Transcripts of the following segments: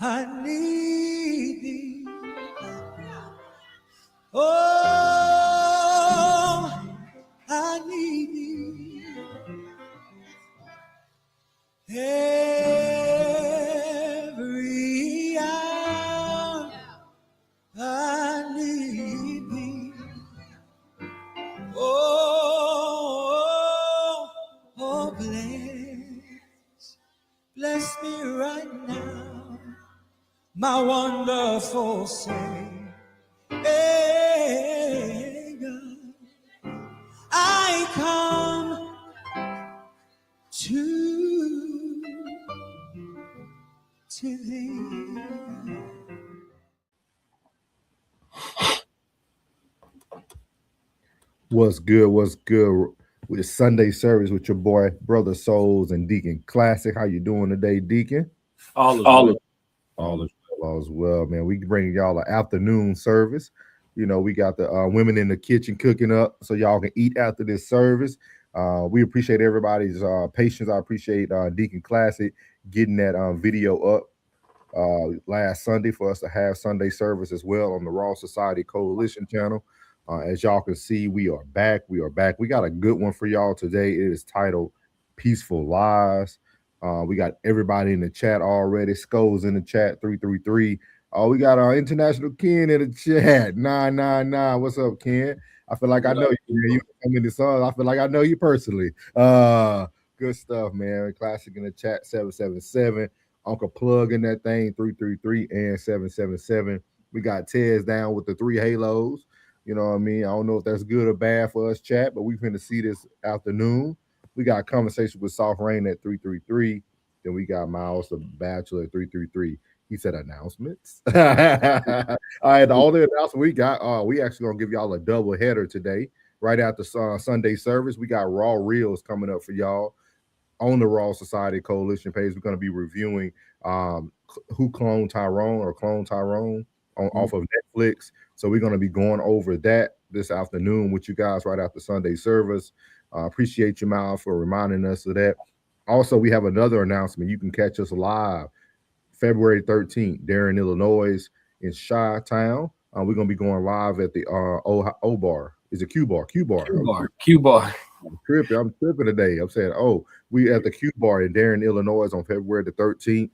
I need thee. Oh, I need thee. Every hour I need thee. Oh, bless me right now, my wonderful Savior. I come to thee. What's good? What's good with the Sunday service with your boy, Brother Souls and Deacon Classic? How you doing today, Deacon? All is well. All is well, man. We bring y'all an afternoon service. You know, we got the women in the kitchen cooking up so y'all can eat after this service. We appreciate everybody's patience. I appreciate Deacon Classic getting that video up last Sunday for us to have Sunday service as well on the Raw Society Coalition channel. As y'all can see, we are back. We got a good one for y'all today. It is titled Peaceful Lies. We got everybody in the chat already. Skulls in the chat, 333. Oh, we got our international Ken in the chat, 999. What's up, Ken? I feel like I know you. You come in the song. I feel like I know you personally. Good stuff, man. Classic in the chat, 777. Uncle Plug in that thing, 333 and 777. We got Tez down with the 3 halos. You know what I mean? I don't know if that's good or bad for us, chat, but we're going to see this afternoon. We got a conversation with Soft Rain at 333. Then we got Miles the Bachelor at 333. He said announcements. All right, the only announcement we got, we actually going to give y'all a double header today. Right after Sunday service, we got Raw Reels coming up for y'all on the Raw Society Coalition page. We're going to be reviewing Who Cloned Tyrone or Clone Tyrone off of Netflix. So we're going to be going over that this afternoon with you guys right after Sunday service. Appreciate you, Miles, for reminding us of that. Also, we have another announcement. You can catch us live February 13th there in Illinois in Chi-Town. We're going to be going live at the O Bar. Is it Q Bar? Q Bar. I'm tripping today. I'm saying, we at the Q Bar in Darien, Illinois on February the 13th.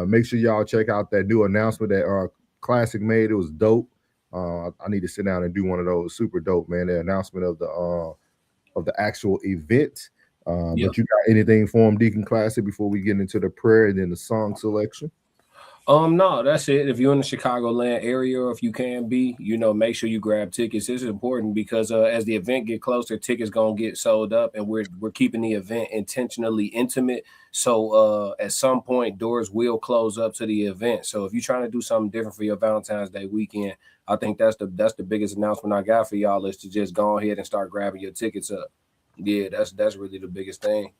Make sure y'all check out that new announcement that Classic made. It was dope. I need to sit down and do one of those. Super dope, man. The announcement of the actual event. But you got anything for him, Deacon Classic, before we get into the prayer and then the song selection? No, that's it. If you're in the Chicagoland area, or if you can be, make sure you grab tickets. This is important because as the event get closer, tickets gonna get sold up, and we're keeping the event intentionally intimate. So at some point, doors will close up to the event. So if you're trying to do something different for your Valentine's Day weekend, I think that's the biggest announcement I got for y'all is to just go ahead and start grabbing your tickets up. Yeah, that's really the biggest thing.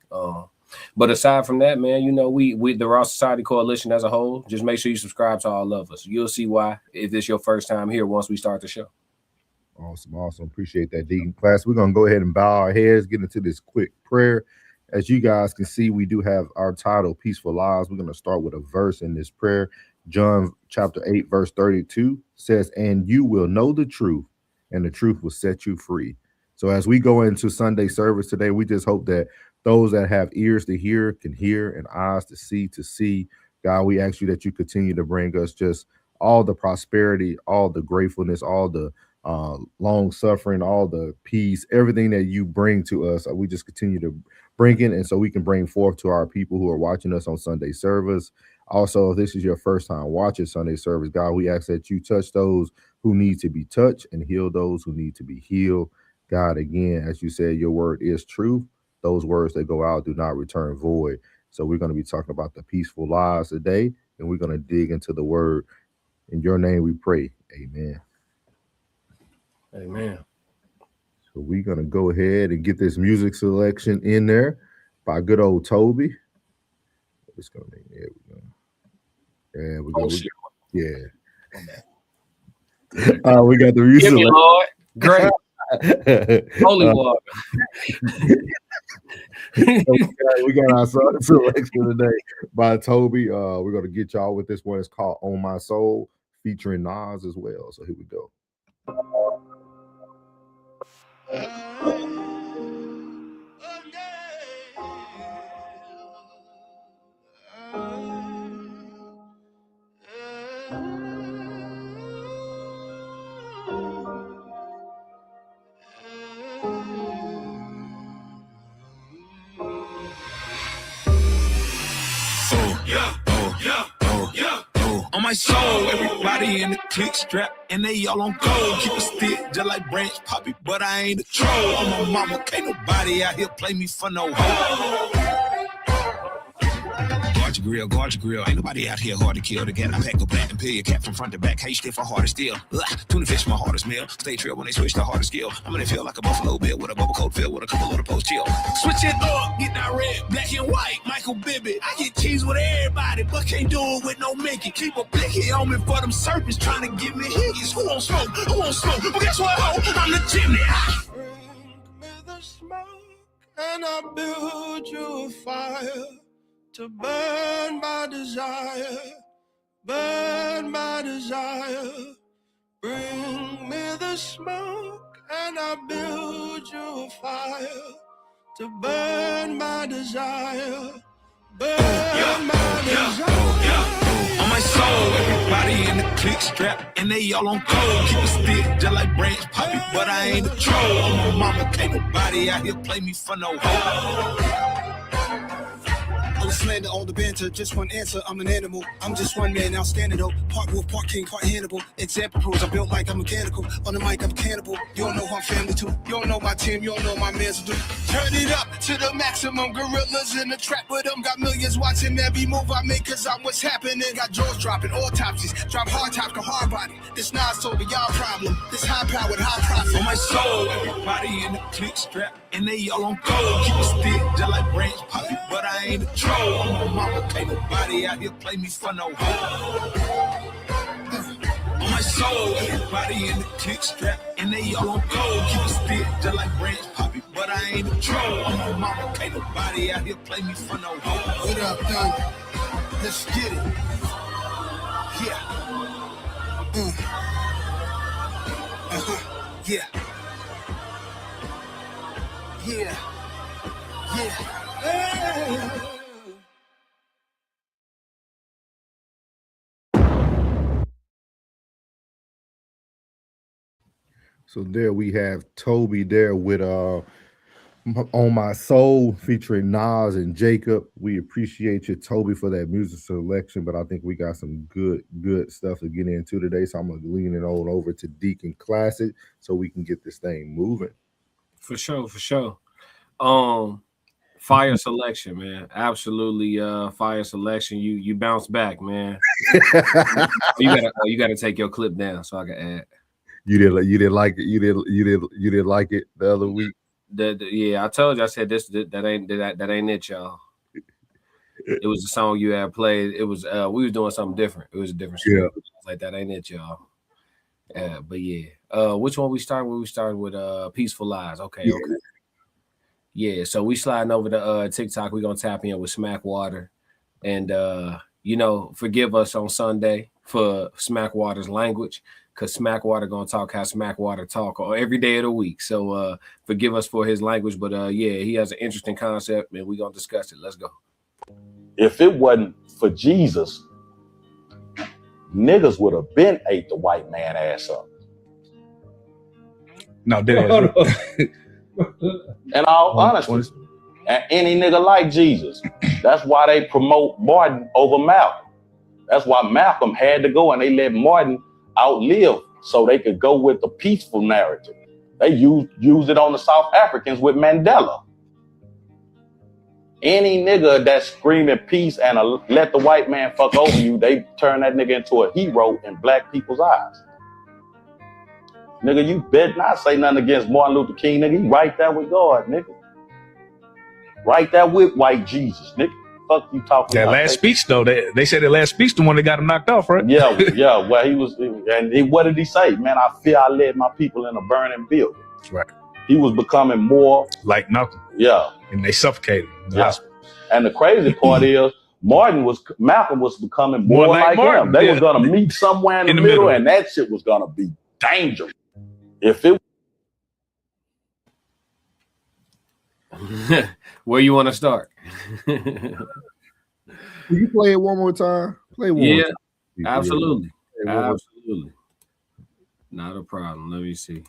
But aside from that, man, we the Raw Society Coalition as a whole, just make sure you subscribe to all of us. You'll see why if this your first time here once we start the show. Awesome. Appreciate that, Deacon Class. We're going to go ahead and bow our heads, get into this quick prayer. As you guys can see, we do have our title, Peaceful Lives. We're going to start with a verse in this prayer. John chapter 8, verse 32 says, "And you will know the truth, and the truth will set you free." So as we go into Sunday service today, we just hope that those that have ears to hear can hear and eyes to see. God, we ask you that you continue to bring us just all the prosperity, all the gratefulness, all the long suffering, all the peace, everything that you bring to us. We just continue to bring it, and so we can bring forth to our people who are watching us on Sunday service. Also, if this is your first time watching Sunday service, God, we ask that you touch those who need to be touched and heal those who need to be healed. God, again, as you said, your word is truth. Those words that go out do not return void. So we're going to be talking about the peaceful lives today, and we're going to dig into the word. In your name we pray. Amen. Amen. So we're going to go ahead and get this music selection in there by good old Toby. It's going to be, there we go. There we go. We got the music. Give me, Lord. Great. Holy water. we got our selection today by Toby. We're gonna get y'all with this one. It's called "On My Soul," featuring Nas as well. So here we go. On my soul, everybody in the click strap, and they all on gold. Keep a stick just like Branch Poppy, but I ain't a troll. On my mama, can't nobody out here play me for no hoe. Guard your grill. Ain't nobody out here hard to kill. The gat I pack a plant and peel your cap from front to back. Hey, stiff or hard to steal. Tuna fish my hardest meal. Stay trill when they switch to harder skill. I'm gonna feel like a Buffalo Bill with a bubble coat filled with a couple of the post chill. Switch it up, get that red, black and white. Michael Bibbit. I get cheese with everybody, but can't do it with no Mickey. Keep a blicky on me for them serpents trying to give me hickeys. Who won't smoke? Who won't smoke? Well, guess what, ho? I'm the chimney. Bring me the smoke and I'll build you a fire to burn my desire, burn my desire. Bring me the smoke and I'll build you a fire to burn my desire, burn my desire. On my soul, everybody in the click strap, and they all on cold. Keep a stick just like Branch Poppy, but I ain't a troll. On my mama, can't nobody out here play me for no hoe. I was slander on the banter, just one answer, I'm an animal. I'm just one man, outstanding though. Part wolf, part king, part Hannibal. Example pros, I'm built like I'm mechanical. On the mic, I'm a cannibal. You don't know who I'm family to. You don't know my team, you don't know my mans do. Turn it up to the maximum. Gorillas in the trap with them. Got millions watching every move I make, cause I'm what's happening. Got jaws dropping, autopsies. Drop hard top, go hard body. This Nas over y'all problem. This high powered, high profit. On my soul, everybody in the click strap, and they all on gold. Keep a stick just like Branch Poppy, but I ain't a troll. On my mama, can't nobody out here play me for no hoe. On my soul, everybody in the click strap, and they all on gold. Keep a stick just like Branch Poppy, but I ain't a troll. On my mama, can't nobody out here play me for no hoe. What up, Don? Let's get it. Yeah. Yeah. Yeah. Yeah. So there we have Toby there with "On My Soul" featuring Nas and Jacob. We appreciate you, Toby, for that music selection, but I think we got some good stuff to get into today. So I'm gonna lean it on over to Deacon Classic so we can get this thing moving. For sure. Fire selection, man. Absolutely fire selection. You bounce back, man. You gotta take your clip down so I can add. You didn't like it. You didn't like it the other week. Yeah, I told you. I said that ain't it, y'all. It was a song you had played. It was we was doing something different. It was a different song. Yeah. Like that ain't it, y'all. But yeah. Which one we started with? We started with Peaceful Lies. Okay, Yeah. okay. Yeah, so we sliding over to TikTok. We're gonna tap in with Smack Water. And forgive us on Sunday for Smack Water's language. Because Smack Water gonna talk how Smack Water talk every day of the week. So forgive us for his language, but he has an interesting concept and we're gonna discuss it. Let's go. If it wasn't for Jesus, niggas would have been ate the white man ass up. No, In all honesty, and any nigga like Jesus. That's why they promote Martin over Malcolm. That's why Malcolm had to go and they let Martin outlive so they could go with the peaceful narrative. They used it on the South Africans with Mandela. Any nigga that's screaming peace and let the white man fuck over you, they turn that nigga into a hero in black people's eyes. Nigga, you better not say nothing against Martin Luther King, nigga. He right there with God, nigga. Right there with white Jesus, nigga. Fuck you talking that about. last speech, though, they said that last speech, the one that got him knocked off, right? Yeah. Well, what did he say? Man, I fear I led my people in a burning building. Right. He was becoming more like Malcolm. Yeah. And they suffocated him in the hospital. And the crazy part is Malcolm was becoming more like Martin, him. They was gonna meet somewhere in the middle, and that shit was gonna be dangerous. If it where you want to start? Can you play it one more time? Play one more time. Absolutely. Absolutely. Not a problem. Let me see.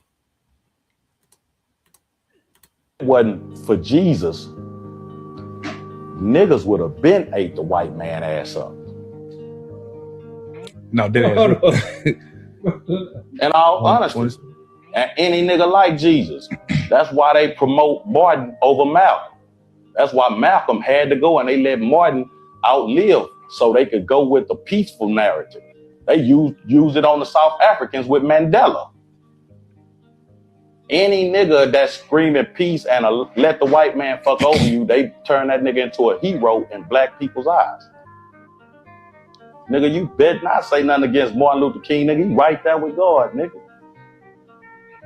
If it wasn't for Jesus, niggas would have been ate the white man ass up. No, in all honesty. And any nigga like Jesus. That's why they promote Martin over Malcolm. That's why Malcolm had to go and they let Martin outlive so they could go with the peaceful narrative. They use it on the South Africans with Mandela. Any nigga that's screaming peace and let the white man fuck over you, they turn that nigga into a hero in black people's eyes. Nigga, you better not say nothing against Martin Luther King, nigga. He right there with God, nigga.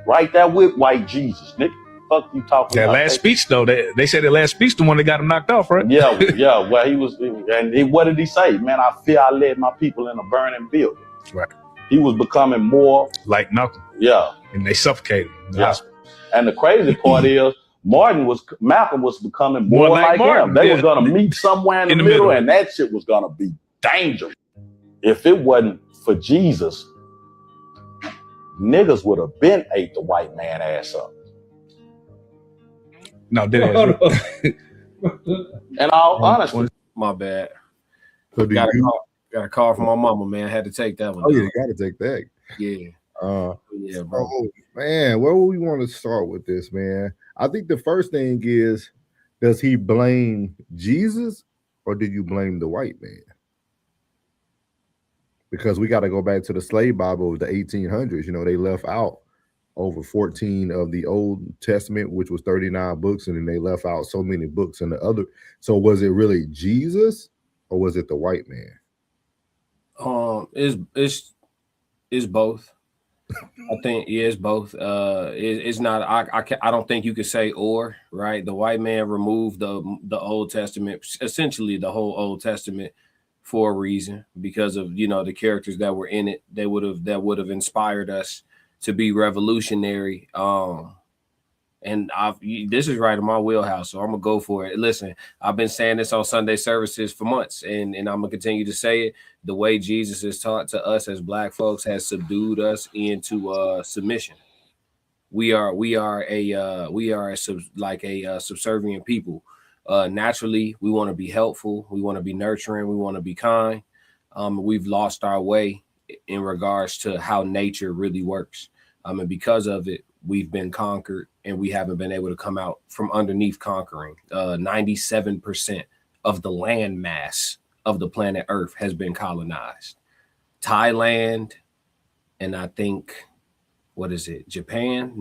Right there with white Jesus, nigga. Fuck you talking about? That last speech, though, they said the last speech, the one that got him knocked off, right? Yeah. Well, he was, and what did he say? Man, I fear I led my people in a burning building. Right. He was becoming more like Malcolm. Yeah. And they suffocated him in the hospital. And the crazy part is Malcolm was becoming more like him. They was gonna meet somewhere in the middle, and that shit was gonna be dangerous. If it wasn't for Jesus, niggas would have been ate the white man ass up. No, in all honesty. My bad. So got a call from my mama, man. I had to take that one. Oh, yeah, you got to take that. Yeah. Yeah, bro. Oh, man, where would we want to start with this, man? I think the first thing is, does he blame Jesus or did you blame the white man? Because we got to go back to the slave Bible of the 1800s. You know, they left out over 14 of the Old Testament, which was 39 books, and then they left out so many books in the other. So was it really Jesus or was it the white man? It's both. I think it's both. It's not. I don't think you could say or, right. The white man removed the Old Testament, essentially the whole Old Testament, for a reason, because of the characters that were in it. That would have inspired us to be revolutionary. And this is right in my wheelhouse, so I'm gonna go for it. Listen, I've been saying this on Sunday services for months, and I'm gonna continue to say it. The way Jesus is taught to us as Black folks has subdued us into submission. We are a subservient people. Naturally, we want to be helpful, we want to be nurturing, we want to be kind. We've lost our way in regards to how nature really works. And because of it, we've been conquered and we haven't been able to come out from underneath conquering. 97% of the land mass of the planet Earth has been colonized. Thailand, and I think, what is it? Japan?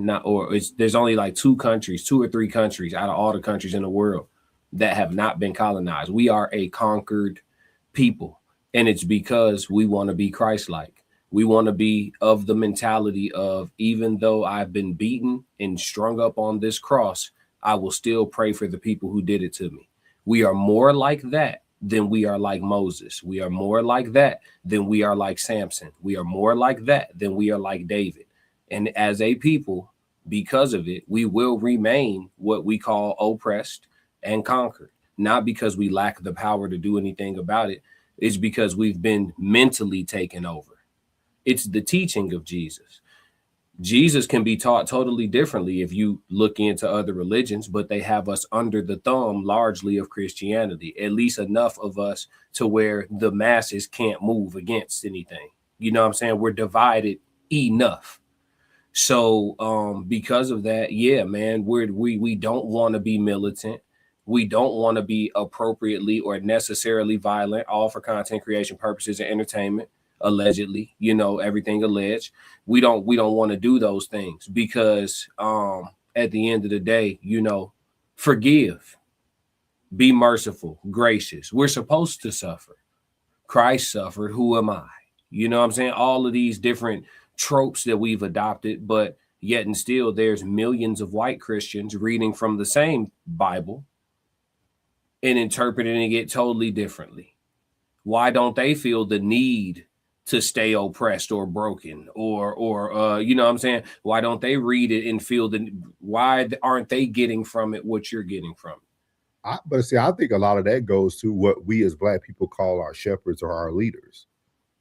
There's only like 2 or 3 countries out of all the countries in the world that have not been colonized. We are a conquered people, and it's because we want to be Christ-like. We want to be of the mentality of, even though I've been beaten and strung up on this cross, I will still pray for the people who did it to me. We are more like that than we are like Moses. We are more like that than we are like Samson. We are more like that than we are like David. And as a people, because of it, we will remain what we call oppressed and conquered, not because we lack the power to do anything about it. It's because we've been mentally taken over. It's the teaching of Jesus. Jesus can be taught totally differently if you look into other religions, but they have us under the thumb largely of Christianity, at least enough of us to where the masses can't move against anything. You know what I'm saying? We're divided enough. So because of that, yeah, man, we don't want to be militant. We don't want to be appropriately or necessarily violent, all for content creation purposes and entertainment. Allegedly, everything alleged. We don't want to do those things because at the end of the day, forgive, be merciful, gracious. We're supposed to suffer. Christ suffered. Who am I? You know what I'm saying? All of these different tropes that we've adopted, but Yet and still, there's millions of white Christians reading from the same Bible and interpreting it totally differently. Why don't they feel the need to stay oppressed or broken, or you know what I'm saying? Why don't they read it and feel why aren't they getting from it what you're getting from it? But see, I think a lot of that goes to what we as Black people call our shepherds or our leaders.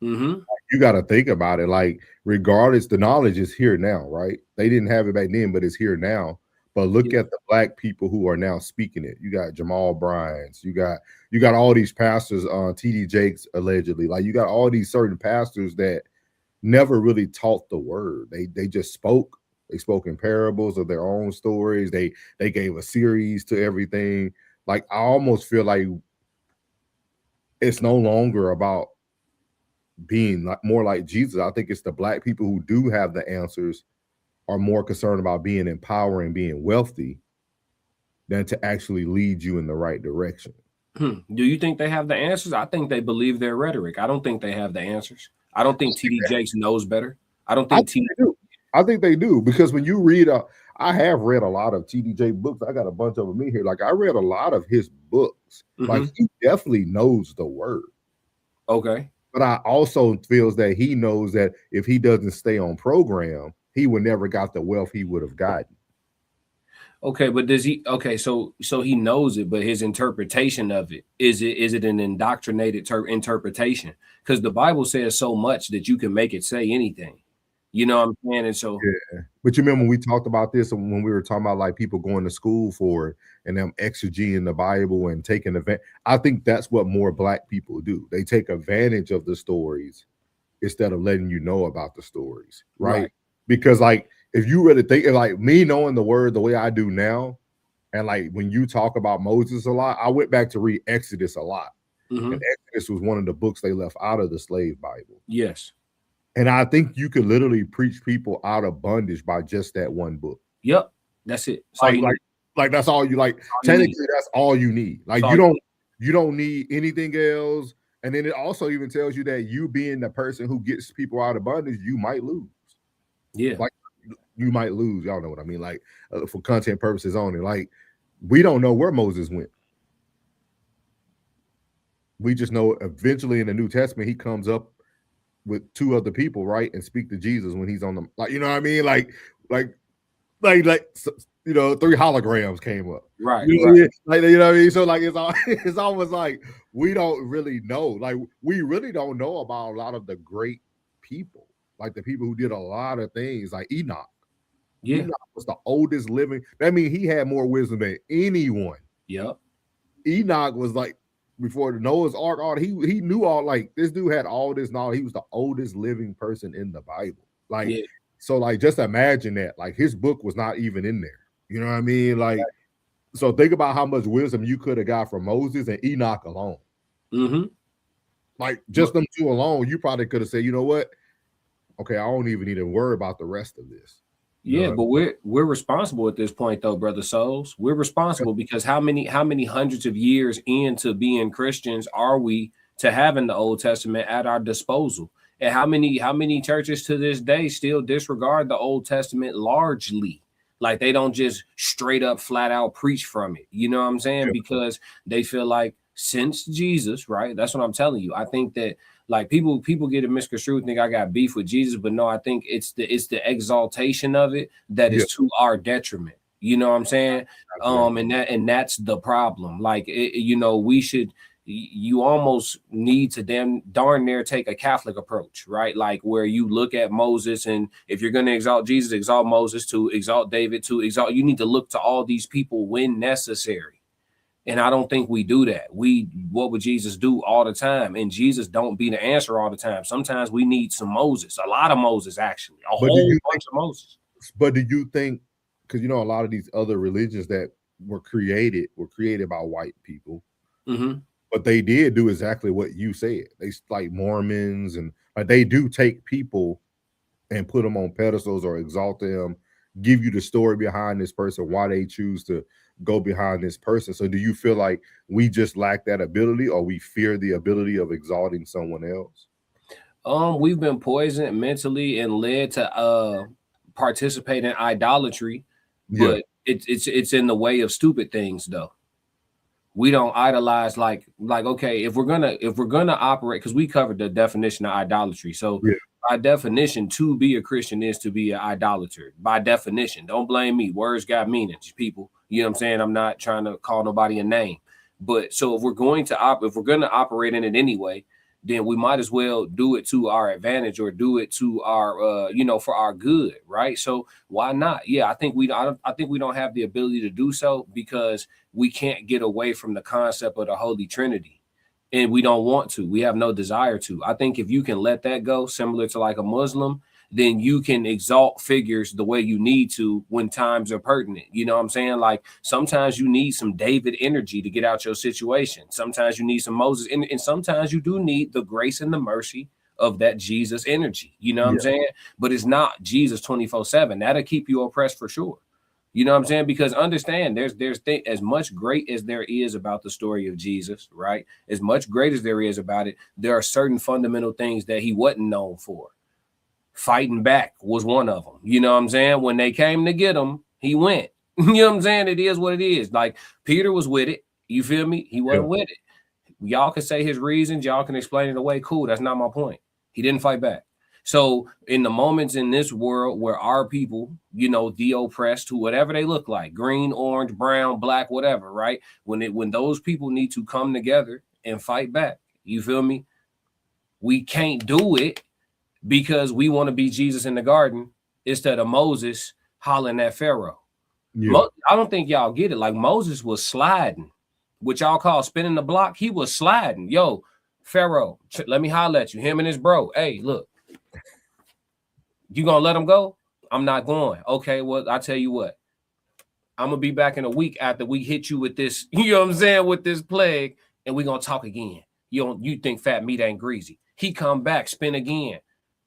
Mm-hmm. You got to think about it. Like, regardless, the knowledge is here now, right? They didn't have it back then, but it's here now. But look at the Black people who are now speaking it. You got Jamal Bryans. You got all these pastors, T.D. Jakes allegedly. Like, you got all these certain pastors that never really taught the word. They just spoke. They spoke in parables of their own stories. They gave a series to everything. Like, I almost feel like it's no longer about being more like Jesus. I think it's the Black people who do have the answers are more concerned about being in power and being wealthy than to actually lead you in the right direction. Do you think they have the answers? I think they believe their rhetoric. I don't think they have the answers. I don't think T.D. Jakes knows better. I don't think I think they do, because when you read I have read a lot of T.D. Jakes books. I got a bunch of them in here. Like, I read a lot of his books. Like, he definitely knows the word. Okay. But I also feels that he knows that if he doesn't stay on program, he would never got the wealth he would have gotten. Okay, but does he? Okay, so he knows it, but his interpretation of it is it an indoctrinated interpretation? Because the Bible says so much that you can make it say anything. You know what I'm saying? And so, yeah. But you remember when we talked about this when we were talking about like people going to school for it and them exegeting the Bible and taking advantage. I think that's what more Black people do. They take advantage of the stories instead of letting you know about the stories, right? Because like, if you really think, like, me knowing the word the way I do now, and like when you talk about Moses a lot, I went back to read Exodus a lot. And Exodus was one of the books they left out of the slave Bible. Yes. And I think you could literally preach people out of bondage by just that one book. Yep. That's it. Like that's all you like. Technically, that's all you need. Like, you don't need anything else. And then it also even tells you that you being the person who gets people out of bondage, you might lose. Yeah. Like, you might lose. Y'all know what I mean? Like, for content purposes only. Like, we don't know where Moses went. We just know eventually in the New Testament, he comes up with two other people, right? And speak to Jesus when he's on them. Like, you know what I mean? Like, you know, 3 holograms came up. Right. You know, like, you know what I mean? So like, it's almost like we don't really know. Like, we really don't know about a lot of the great people. Like the people who did a lot of things, like Enoch. Yeah. Enoch was the oldest living. That means he had more wisdom than anyone. Yep. Enoch was like, before the Noah's Ark, he knew all, like, this dude had all this knowledge. He was the oldest living person in the Bible. Like, so like, just imagine that. Like, his book was not even in there. You know what I mean? Like, so think about how much wisdom you could have got from Moses and Enoch alone. Like, just them two alone, you probably could have said, you know what? Okay, I don't even need to worry about the rest of this. Yeah, but we're responsible at this point, though, brother Souls. We're responsible because how many hundreds of years into being Christians are we to having the Old Testament at our disposal? And how many churches to this day still disregard the Old Testament largely? Like, they don't just straight up flat out preach from it. You know what I'm saying? Because they feel like since Jesus, right? That's what I'm telling you. I think that, like, people get it misconstrued, think I got beef with Jesus, but no, I think it's the exaltation of it that is to our detriment. You know what I'm saying? And that's the problem. Like, you know, you almost need to darn near take a Catholic approach, right? Like, where you look at Moses, and if you're going to exalt Jesus, exalt Moses, to exalt David, to exalt, you need to look to all these people when necessary. And I don't think we do that. What would Jesus do all the time? And Jesus don't be the answer all the time. Sometimes we need some Moses, a lot of Moses, actually, a whole bunch of Moses. But do you think, because you know, a lot of these other religions that were created by white people, but they did do exactly what you said. They, like Mormons, and like, they do take people and put them on pedestals or exalt them, give you the story behind this person, why they choose to go behind this person. So do you feel like we just lack that ability, or we fear the ability of exalting someone else? We've been poisoned mentally and led to participate in idolatry, but it's in the way of stupid things though. We don't idolize like okay, if we're gonna operate, because we covered the definition of idolatry. So by definition, to be a Christian is to be an idolater. By definition, don't blame me. Words got meanings, people. You know what I'm saying? I'm not trying to call nobody a name, but so if we're going to operate in it anyway, then we might as well do it to our advantage or do it to our, for our good, right? So why not? Yeah, I think we don't have the ability to do so because we can't get away from the concept of the Holy Trinity, and we don't want to. We have no desire to. I think if you can let that go, similar to like a Muslim, then you can exalt figures the way you need to when times are pertinent. You know what I'm saying? Like sometimes you need some David energy to get out your situation. Sometimes you need some Moses, and sometimes you do need the grace and the mercy of that Jesus energy. You know what I'm saying? But it's not Jesus 24/7. That'll keep you oppressed for sure. You know what I'm saying? Because understand, there's as much great as there is about the story of Jesus, right? As much great as there is about it, there are certain fundamental things that he wasn't known for. Fighting back was one of them. You know what I'm saying? When they came to get him, he went. You know what I'm saying? It is what it is. Like Peter was with it. You feel me? He wasn't with it. Y'all can say his reasons. Y'all can explain it away. Cool. That's not my point. He didn't fight back. So in the moments in this world where our people, the oppressed, who whatever they look like, green, orange, brown, black, whatever, right? When those people need to come together and fight back, you feel me? We can't do it because we want to be Jesus in the garden instead of Moses hollering at Pharaoh. I don't think y'all get it. Like Moses was sliding, what y'all call spinning the block. He was sliding. Yo, Pharaoh, let me holler at you. Him and his bro. Hey, look, you gonna let him go? I'm not going. Okay, well, I tell you what. I'm gonna be back in a week after we hit you with this, you know what I'm saying, with this plague, and we're gonna talk again. You think fat meat ain't greasy. He come back, spin again.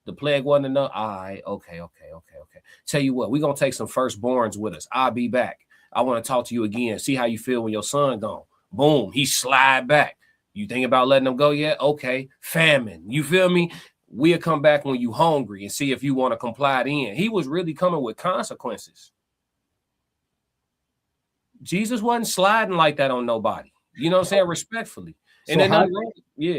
The plague wasn't enough. All right, okay. Tell you what, we're gonna take some firstborns with us. I'll be back. I want to talk to you again. See how you feel when your son gone. Boom, he slide back. You think about letting him go yet? Okay, famine. You feel me? We'll come back when you hungry and see if you want to comply then. He was really coming with consequences. Jesus wasn't sliding like that on nobody. You know what I'm saying? Respectfully. And then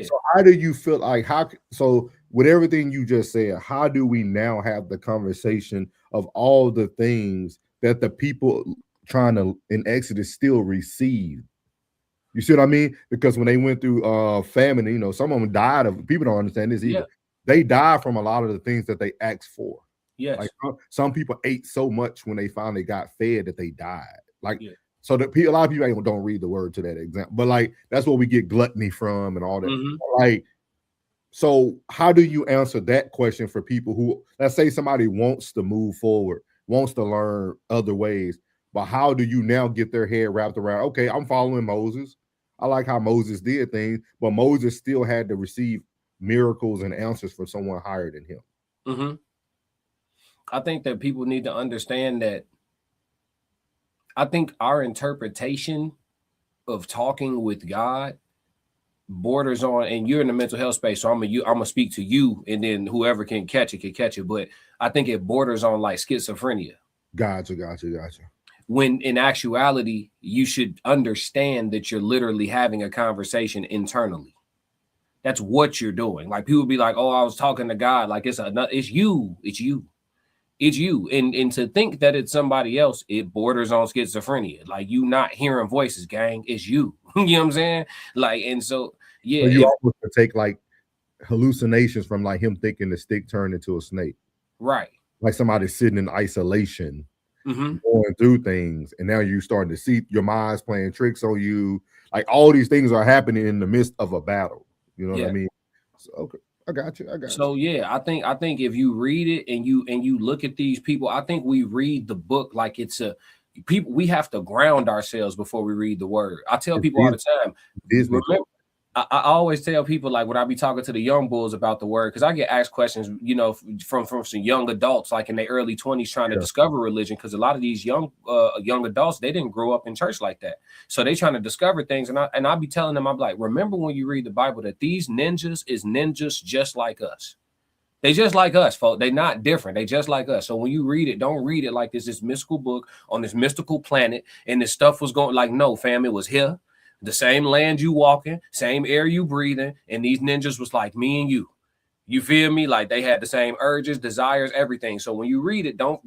So how do you feel like so with everything you just said, how do we now have the conversation of all the things that the people trying to in Exodus still receive? You see what I mean? Because when they went through famine, some of them died of, people don't understand this either. They died from a lot of the things that they asked for. Yes. Like some people ate so much when they finally got fed that they died. Like so that a lot of people don't read the word to that example, but like that's where we get gluttony from and all that. Mm-hmm. Like, so how do you answer that question for people who, let's say somebody wants to move forward, wants to learn other ways, but how do you now get their head wrapped around, okay, I'm following Moses. I like how Moses did things, but Moses still had to receive miracles and answers from someone higher than him. Mm-hmm. I think that people need to understand that. I think our interpretation of talking with God borders on, and you're in the mental health space, so I'm gonna speak to you, and then whoever can catch it. But I think it borders on like schizophrenia. Gotcha. When in actuality, you should understand that you're literally having a conversation internally. That's what you're doing. Like people be like, "Oh, I was talking to God." Like it's you. And to think that it's somebody else, it borders on schizophrenia. Like you not hearing voices, gang. It's you. You know what I'm saying? Like, and so yeah. So you almost take like hallucinations from like him thinking the stick turned into a snake. Right. Like somebody sitting in isolation, mm-hmm. going through things, and now you're starting to see your mind's playing tricks on you. Like all these things are happening in the midst of a battle. You know what I mean? So, okay. I got you. So yeah, I think if you read it and you look at these people, I think we read the book like it's we have to ground ourselves before we read the word. I tell people all the time, remember, I always tell people, like when I be talking to the young bulls about the word, because I get asked questions, from some young adults, like in their early 20s, trying to discover religion, because a lot of these young adults, they didn't grow up in church like that, so they trying to discover things, and I be telling them, I'm like, remember when you read the Bible that these ninjas is ninjas just like us. They just like us, folks. They not different. They just like us. So when you read it, don't read it like this mystical book on this mystical planet and this stuff was going like, no, fam, it was here. The same land you walking, same air you breathing, and these ninjas was like me and you. You feel me? Like they had the same urges, desires, everything. So when you read it, don't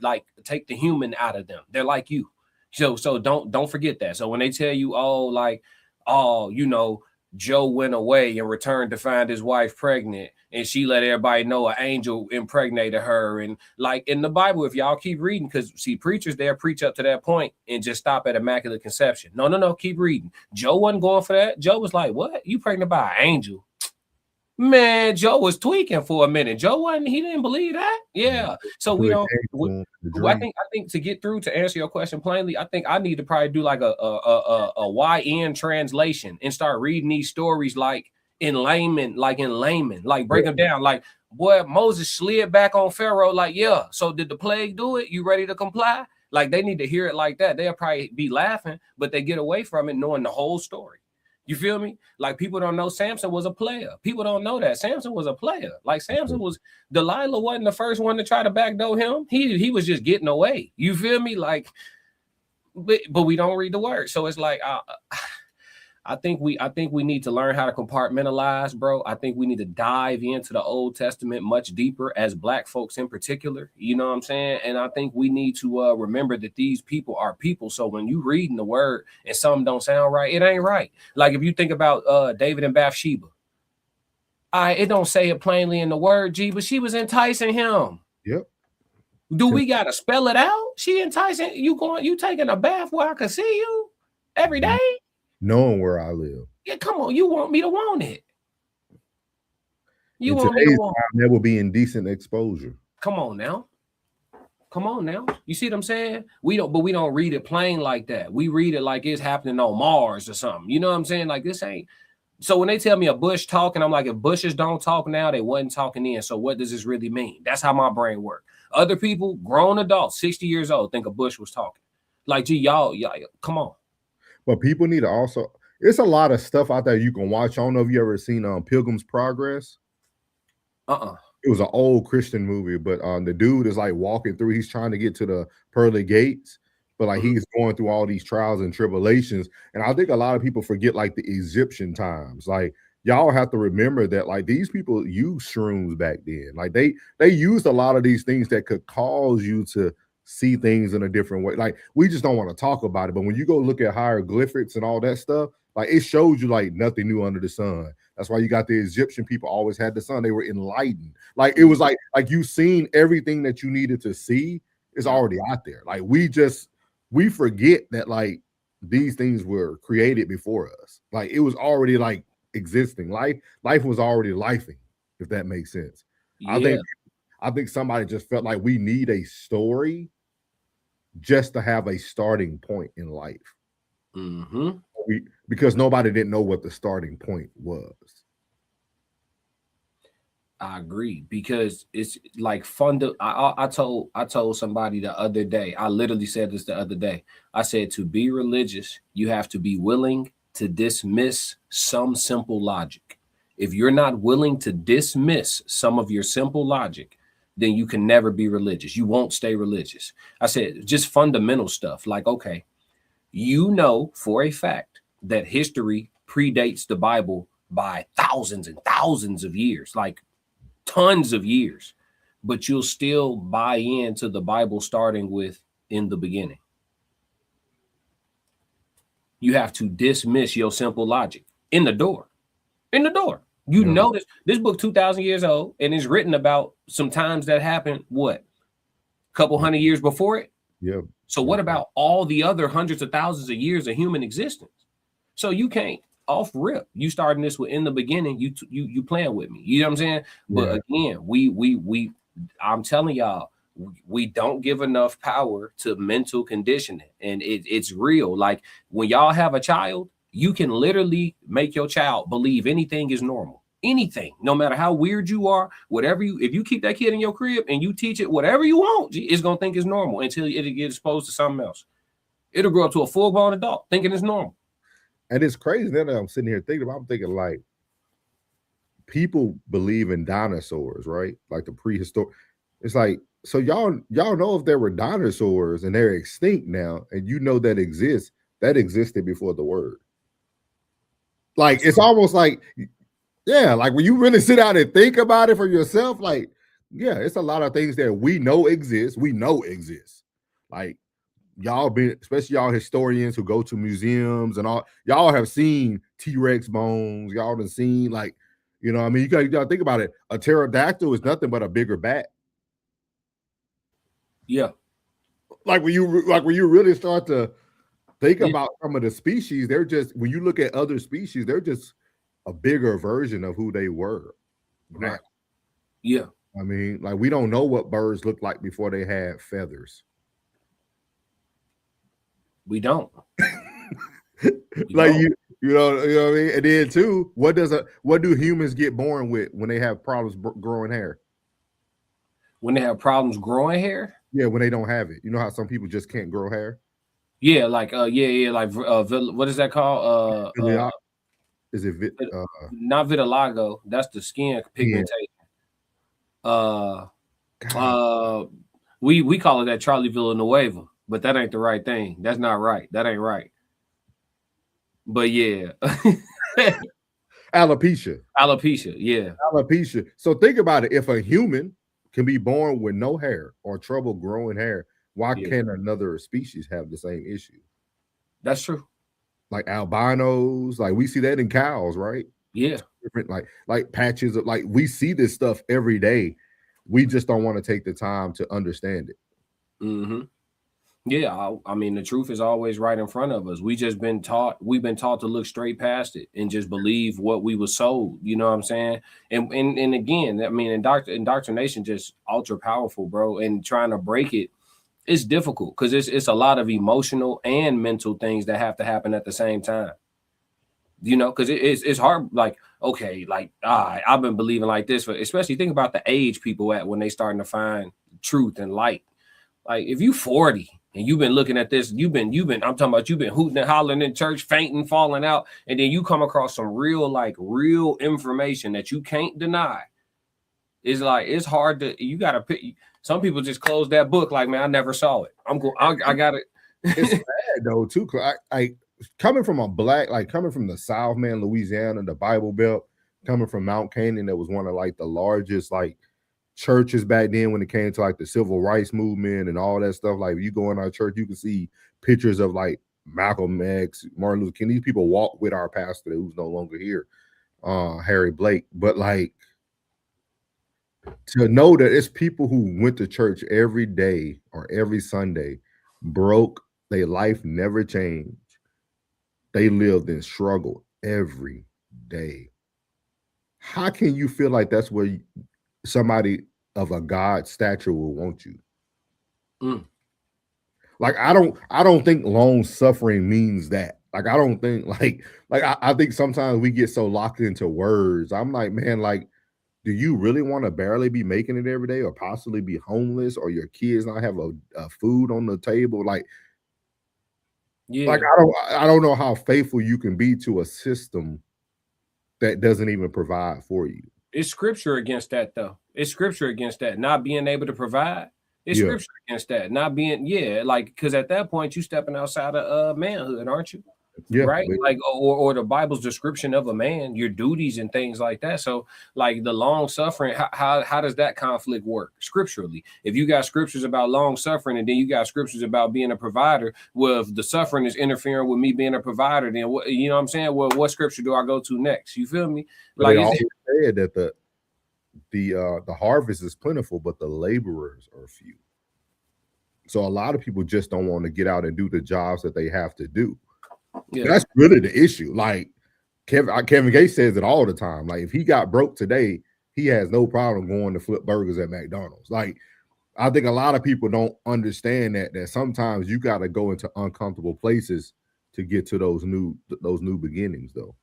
like take the human out of them. They're like you. So don't forget that. So when they tell you, oh, like, oh, you know, Joe went away and returned to find his wife pregnant, and she let everybody know an angel impregnated her. And like in the Bible, if y'all keep reading, because see, preachers there preach up to that point and just stop at immaculate conception. No, keep reading. Joe wasn't going for that. Joe was like, what? You pregnant by an angel? Man, Joe was tweaking for a minute. He didn't believe that. Yeah. So we don't. I think to get through to answer your question plainly, I think I need to probably do like a YN translation and start reading these stories like in layman, like break them down. Like, boy, Moses slid back on Pharaoh. Like, yeah. So did the plague do it? You ready to comply? Like they need to hear it like that. They'll probably be laughing, but they get away from it knowing the whole story. You feel me? Like people don't know Samson was a player. People don't know that Samson was a player. Like Samson was, Delilah wasn't the first one to try to backdoor him. He was just getting away. You feel me? Like, but we don't read the word. So it's like, I think we need to learn how to compartmentalize, bro. I think we need to dive into the Old Testament much deeper as Black folks in particular. You know what I'm saying? And I think we need to remember that these people are people. So when you reading the word and something don't sound right, it ain't right. Like if you think about David and Bathsheba, it don't say it plainly in the word, G, but she was enticing him. Yep. Do we gotta spell it out? She enticing you taking a bath where I can see you every day? Knowing where I live. Yeah, come on. You want me to want it. You want me to want it. That will be indecent exposure. Come on now. You see what I'm saying? We don't read it plain like that. We read it like it's happening on Mars or something. You know what I'm saying? Like this ain't. So when they tell me a bush talking, I'm like, if bushes don't talk now, they wasn't talking then. So what does this really mean? That's how my brain works. Other people, grown adults, 60 years old, think a bush was talking. Like, gee, y'all, come on. But people need to also, it's a lot of stuff out there you can watch. I don't know if you ever seen Pilgrim's Progress. It was an old Christian movie, but the dude is like walking through, he's trying to get to the pearly gates, but like he's going through all these trials and tribulations. And I think a lot of people forget like the Egyptian times. Like y'all have to remember that like these people used shrooms back then. Like they used a lot of these things that could cause you to see things in a different way. Like we just don't want to talk about it, but when you go look at hieroglyphics and all that stuff, like it shows you like nothing new under the sun. That's why you got the Egyptian people always had the sun. They were enlightened. Like it was like you seen everything that you needed to see is already out there. Like we forget that like these things were created before us. Like it was already like existing. Life was already lifing, if that makes sense. Yeah. I think somebody just felt like we need a story just to have a starting point in life. Because nobody didn't know what the starting point was. I agree, because it's like I told somebody the other day, I literally said this the other day. I said to be religious, you have to be willing to dismiss some simple logic. If you're not willing to dismiss some of your simple logic, then you can never be religious. You won't stay religious. I said just fundamental stuff like, okay, you know for a fact that history predates the Bible by thousands and thousands of years, like tons of years, but you'll still buy into the Bible starting with in the beginning. You have to dismiss your simple logic in the door. You notice this book 2,000 years old and is written about some times that happened, what, a couple hundred years before it? Yeah. So what about all the other hundreds of thousands of years of human existence? So you can't off rip. You starting this with in the beginning, you playing with me. You know what I'm saying? But again, I'm telling y'all, we don't give enough power to mental conditioning, and it's real. Like when y'all have a child, you can literally make your child believe anything is normal. Anything, no matter how weird you are, if you keep that kid in your crib and you teach it whatever you want, it's gonna think it's normal until it gets exposed to something else. It'll grow up to a full-blown adult thinking it's normal. And it's crazy that I'm sitting here thinking about. I'm thinking like people believe in dinosaurs, right? Like the prehistoric. It's like, so y'all know if there were dinosaurs and they're extinct now, and you know that existed before the word. Like it's almost like, yeah, like when you really sit down and think about it for yourself, like, yeah, it's a lot of things that we know exist. Like y'all been, especially y'all historians who go to museums and all, y'all have seen T-Rex bones. Y'all have seen, like, you know, I mean, you gotta think about it. A pterodactyl is nothing but a bigger bat. Yeah. Like when you really start to think about some of the species, they're just, when you look at other species, they're just a bigger version of who they were. Right. Yeah. I mean, like, we don't know what birds looked like before they had feathers. We don't. Like, you know what I mean? And then too, what do humans get born with when they have problems growing hair? When they have problems growing hair? Yeah, when they don't have it. You know how some people just can't grow hair? Yeah, like like what is that called? Is it not vitiligo? That's the skin pigmentation. We call it that Charlie Villanueva, but that ain't the right thing. That's not right. That ain't right. But yeah. Alopecia. Yeah. Alopecia. So think about it. If a human can be born with no hair or trouble growing hair, why can't another species have the same issue? That's true. Like albinos, like we see that in cows, right? Yeah. Different, like patches of, like, we see this stuff every day. We just don't want to take the time to understand it. Mm-hmm. Yeah, I mean, the truth is always right in front of us. We've been taught to look straight past it and just believe what we were sold. You know what I'm saying? And again, I mean, indoctrination just ultra powerful, bro. And trying to break it, it's difficult because it's a lot of emotional and mental things that have to happen at the same time. You know, because it's hard. Like, okay, like, I've been believing like this for, especially think about the age people at when they starting to find truth and light. Like, if you 40 and you've been looking at this, I'm talking about you've been hooting and hollering in church, fainting, falling out, and then you come across some real information that you can't deny. It's like, it's hard to, you got to pick. Some people just close that book like, man, I never saw it. I got it. It's bad though too. I coming from coming from the South, man, Louisiana, the Bible Belt, coming from Mount Canaan, that was one of like the largest like churches back then when it came to like the civil rights movement and all that stuff. Like, you go in our church, you can see pictures of like Malcolm X, Martin Luther King. These people walk with our pastor who's no longer here, Harry Blake. But like, to know that it's people who went to church every day or every Sunday, broke, their life never changed. They lived in struggle every day. How can you feel like that's where somebody of a God stature will want you? Like, I don't think long suffering means that. Like, I don't think I think sometimes we get so locked into words. I'm like, man, like, do you really want to barely be making it every day, or possibly be homeless, or your kids not have a food on the table? Like, yeah, like, I don't know how faithful you can be to a system that doesn't even provide for you. It's scripture against that, though. It's scripture against that, not being able to provide. It's scripture against that, not being, like, because at that point you stepping outside of manhood, aren't you? Yeah, right. Like, or the Bible's description of a man, your duties and things like that. So, like, the long suffering, how does that conflict work scripturally? If you got scriptures about long suffering and then you got scriptures about being a provider, well, if the suffering is interfering with me being a provider, then what, you know what I'm saying? Well, what scripture do I go to next? You feel me? Like, they always said that the harvest is plentiful, but the laborers are few. So a lot of people just don't want to get out and do the jobs that they have to do. Yeah. That's really the issue. Like, Kevin Gates says it all the time. Like, if he got broke today, he has no problem going to flip burgers at McDonald's. Like, I think a lot of people don't understand that sometimes you got to go into uncomfortable places to get to those new beginnings, though.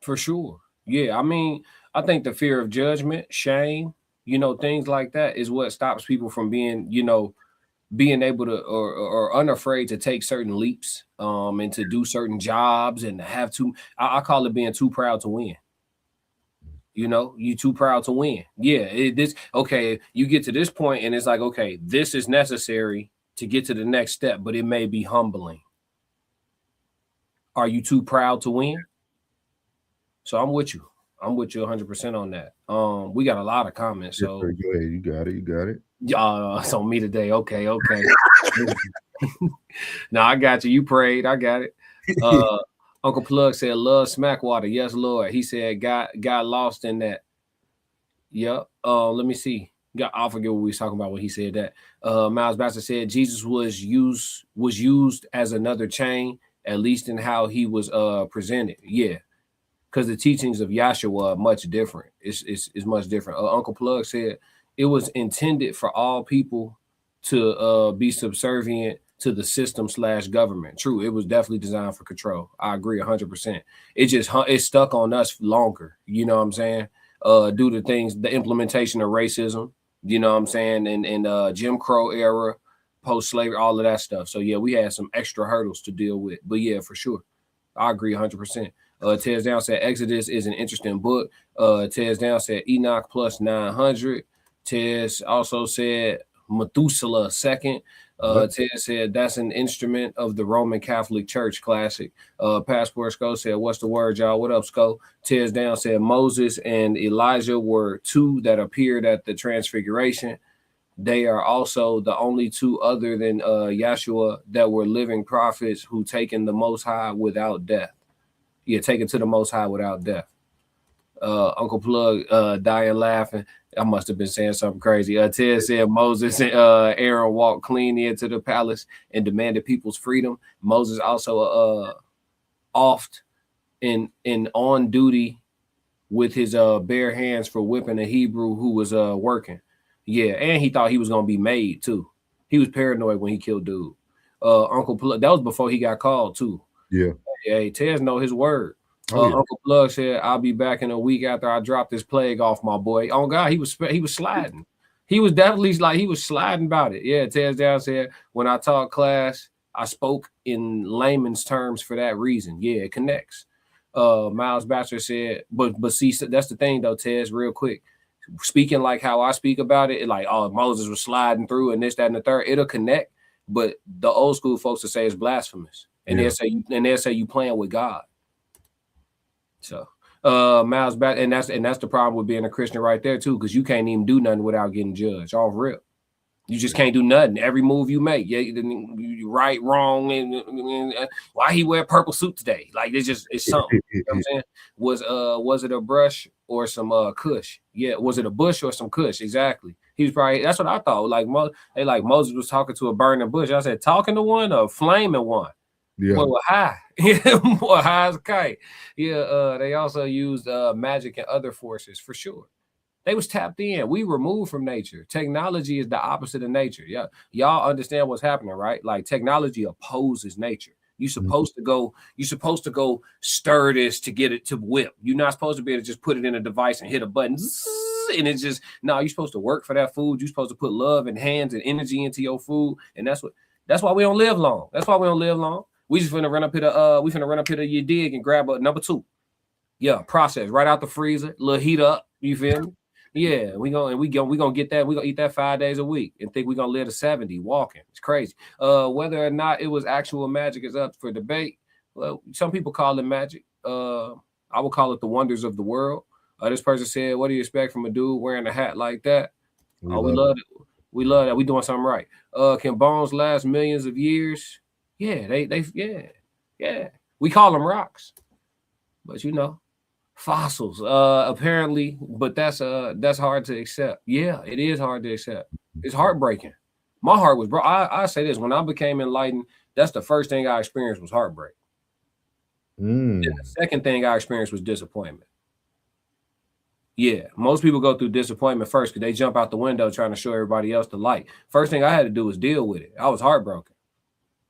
For sure. Yeah, I mean, I think the fear of judgment, shame, things like that is what stops people from being, being able to or unafraid to take certain leaps and to do certain jobs and have to, I call it being too proud to win. You know, you too proud to win. Yeah, okay. You get to this point, and it's like, okay, this is necessary to get to the next step, but it may be humbling. Are you too proud to win? So I'm with you. I'm with you 100% on that. We got a lot of comments. So go ahead. You got it. It's on me today. Okay. No, I got you. You prayed. I got it. Uncle Plug said, "Love Smackwater." Yes, Lord. He said, got lost in that. Yep. Let me see. I forget what we was talking about when he said that. Miles Baxter said Jesus was used as another chain, at least in how he was presented. Yeah. Because the teachings of Yahshua are much different. It's much different. Uncle Plug said it was intended for all people to be subservient to the system / government. True, it was definitely designed for control. I agree 100%. It stuck on us longer. You know what I'm saying? Due to the implementation of racism. You know what I'm saying? And Jim Crow era, post-slavery, all of that stuff. So yeah, we had some extra hurdles to deal with. But yeah, for sure, I agree 100%. Tez Down said Exodus is an interesting book. Tez Down said Enoch plus 900. Tez also said Methuselah second. Ted said that's an instrument of the Roman Catholic Church. Classic. Passport Sco said, "What's the word, y'all? What up, Sco?" Tez Down said Moses and Elijah were two that appeared at the Transfiguration. They are also the only two other than Yahshua that were living prophets who taken the Most High without death. Yeah, taken to the Most High without death. Uncle Plug dying laughing. I must have been saying something crazy. Ted said Moses and Aaron walked clean into the palace and demanded people's freedom. Moses also oft and on duty with his bare hands for whipping a Hebrew who was working. Yeah, and he thought he was gonna be made too. He was paranoid when he killed dude. Uncle Plug, that was before he got called too. Yeah. Hey, Tez know his word. Uncle Plug said, "I'll be back in a week after I drop this plague off my boy." Oh God, he was sliding. He was definitely he was sliding about it. Yeah, Tez Down said, "When I taught class, I spoke in layman's terms for that reason." Yeah, it connects. Miles Baxter said, but see, that's the thing though, Tez, real quick. Speaking like how I speak about it, like, oh, Moses was sliding through and this, that, and the third, it'll connect. But the old school folks will say it's blasphemous. And they'll say you playing with God. So Miles back, and that's the problem with being a Christian right there too, because you can't even do nothing without getting judged. Off real. You just can't do nothing. Every move you make, you right, wrong, and why he wear purple suit today? Like it's something. You know what I'm saying? Was it a brush or some kush? Yeah, was it a bush or some kush? Exactly. He was probably, that's what I thought. Like Moses was talking to a burning bush. I said, talking to one or flaming one? Yeah. Well, high. More high as a kite. Yeah, they also used magic and other forces for sure. They was tapped in. We removed from nature. Technology is the opposite of nature. Yeah, y'all understand what's happening, right? Like technology opposes nature. You're supposed to go stir this to get it to whip. You're not supposed to be able to just put it in a device and hit a button. And it's just, no, you're supposed to work for that food. You're supposed to put love and hands and energy into your food. And that's why we don't live long. That's why we don't live long. We just finna run up here to your dig and grab a number 2. Yeah, process right out the freezer, little heat up. You feel me? Yeah, we gonna get that. We gonna eat that 5 days a week and think we gonna live to 70 walking. It's crazy. Whether or not it was actual magic is up for debate. Well, some people call it magic. I would call it the wonders of the world. This person said, "What do you expect from a dude wearing a hat like that?" We love it. We love that. We doing something right. Can bones last millions of years? Yeah, yeah. We call them rocks, but fossils. Apparently, but that's hard to accept. Yeah, it is hard to accept. It's heartbreaking. My heart was broke. I say this, when I became enlightened, that's the first thing I experienced was heartbreak. And the second thing I experienced was disappointment. Yeah, most people go through disappointment first because they jump out the window trying to show everybody else the light. First thing I had to do was deal with it. I was heartbroken.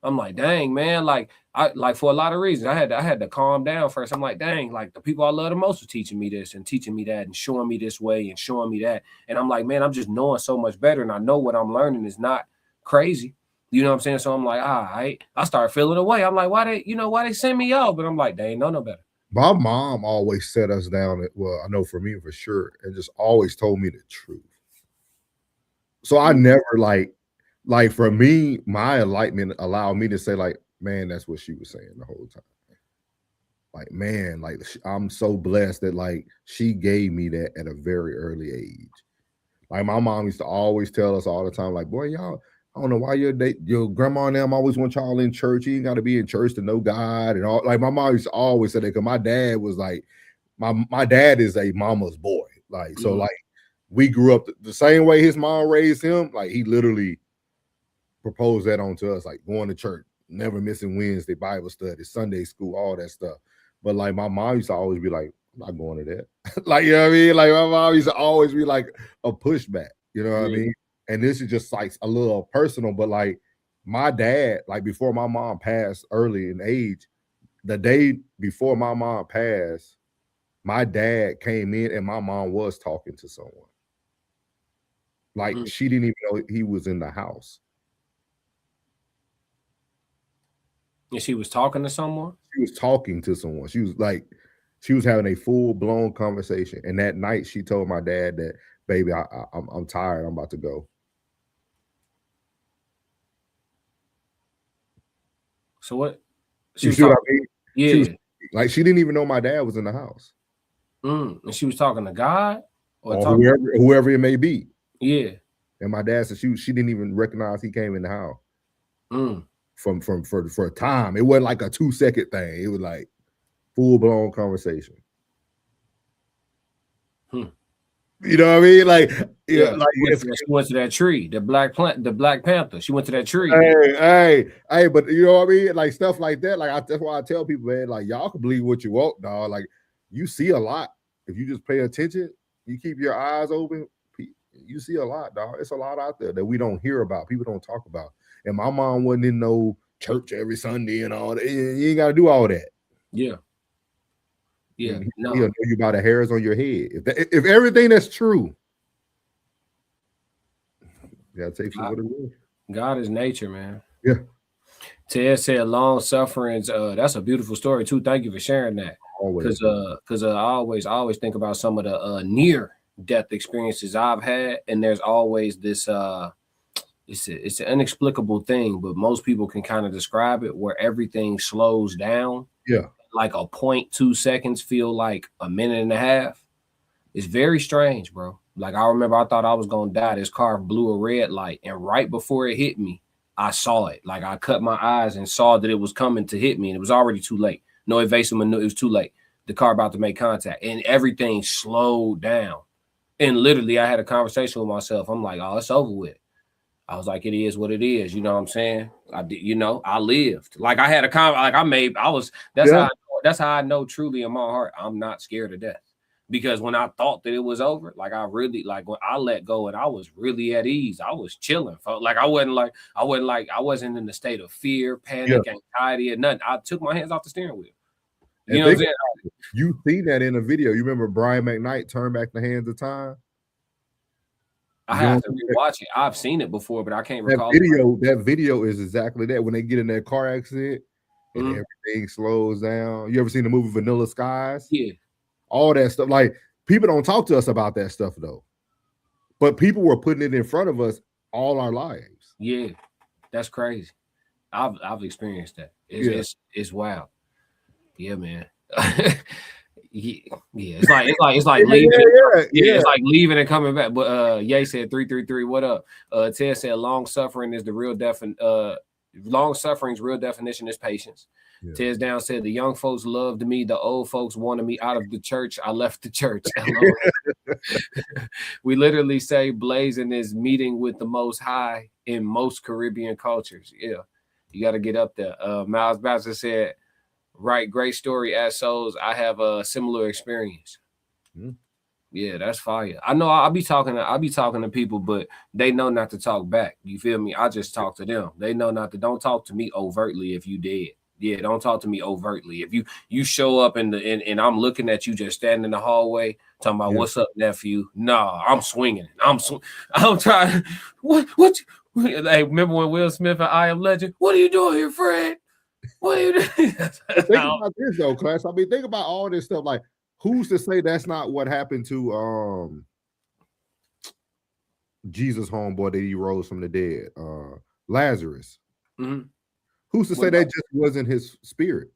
I'm like, dang, man, I for a lot of reasons. I had to calm down first. I'm like, dang, like the people I love the most are teaching me this and teaching me that and showing me this way and showing me that. And I'm like, man, I'm just knowing so much better. And I know what I'm learning is not crazy. You know what I'm saying? So I'm like, all right. I started feeling away. I'm like, why they send me out? But I'm like, they ain't know no better. My mom always set us down. Well, I know for me for sure, and just always told me the truth. So I never like for me, my enlightenment allowed me to say like, man, that's what she was saying the whole time. Like, man, like I'm so blessed that like she gave me that at a very early age. Like my mom used to always tell us all the time, like, boy, y'all, I don't know why your grandma and them always want y'all in church. You ain't got to be in church to know God and all. Like my mom used to always say that because my dad was like, my dad is a mama's boy. Like, so like we grew up the same way his mom raised him. Like he literally proposed that onto us, like going to church, never missing Wednesday Bible study, Sunday school, all that stuff. But like my mom used to always be like, I'm not going to that. Like, you know what I mean? Like my mom used to always be like a pushback, you know what I mean? And this is just like a little personal, but like my dad, like before my mom passed early in age, the day before my mom passed, my dad came in and my mom was talking to someone. Like she didn't even know he was in the house. And she was talking to someone? She was talking to someone. She was having a full-blown conversation. And that night she told my dad that, baby, I'm tired. I'm about to go. So what? You see what I mean? Yeah. She didn't even know my dad was in the house. And she was talking to God or whoever it may be. Yeah. And my dad said she didn't even recognize he came in the house. For a time. It wasn't like a 2-second thing. It was like full-blown conversation. You know what I mean? Like, she went to that tree, the Black Panther. She went to that tree. Hey, but you know what I mean? Like stuff like that. Like that's why I tell people, man, like y'all can believe what you want, dog. Like you see a lot. If you just pay attention, you keep your eyes open, you see a lot, dog. It's a lot out there that we don't hear about. People don't talk about. And my mom wasn't in no church every Sunday and all that. You ain't got to do all that. Yeah. Yeah. He'll know you by the hairs on your head. If everything that's true, you gotta take for what it is. God is nature, man. Yeah. Ted said long sufferings. That's a beautiful story too. Thank you for sharing that. Because I always think about some of the near death experiences I've had, and there's always this it's an inexplicable thing, but most people can kind of describe it where everything slows down. Yeah. Like a 0.2 seconds feel like a minute and a half. It's very strange, bro. Like I remember I thought I was gonna die. This car blew a red light, and right before it hit me, I saw it. Like I cut my eyes and saw that it was coming to hit me, and it was already too late. No evasive maneuver. It was too late. The car about to make contact, and everything slowed down. And literally, I had a conversation with myself. I'm like, oh, it's over with. I was like, it is what it is. You know what I'm saying? I did, I lived. Like I had a that's how I know truly in my heart, I'm not scared of death. Because when I thought that it was over, like I really, like when I let go and I was really at ease, I was chilling. Like I wasn't in the state of fear, panic, anxiety, and nothing. I took my hands off the steering wheel. You know what I'm saying? You see that in a video. You remember Brian McKnight, Turn Back the Hands of Time? I have to rewatch it. I've seen it before, but I can't recall. That video is exactly that. When they get in that car accident and everything slows down. You ever seen the movie Vanilla Skies? Yeah. All that stuff. Like people don't talk to us about that stuff though. But people were putting it in front of us all our lives. Yeah, that's crazy. I've experienced that. It's wild. Yeah, man. It's like leaving. It's like leaving and coming back. But Ye said 333. What up? Ted said long suffering is the real long suffering's real definition is patience. Yeah. Ted's down said the young folks loved me, the old folks wanted me out of the church. I left the church. We literally say blazing is meeting with the Most High in most Caribbean cultures. Yeah, you got to get up there. Miles Baxter said, right, great story, assholes. I have a similar experience. Yeah, that's fire. I know I'll be talking to people, but they know not to talk back. You feel me? I just talk to them. They know not to. Don't talk to me overtly if you did. Yeah, don't talk to me overtly. If you show up and I'm looking at you just standing in the hallway talking about what's up, nephew. Nah, I'm swinging. I'm trying. What? Hey, remember when Will Smith and I Am Legend? What are you doing here, Fred? Think about this though, class. I mean, think about all this stuff. Like, who's to say that's not what happened to Jesus' homeboy that he rose from the dead, Lazarus? Mm-hmm. Who's to say that just wasn't his spirit?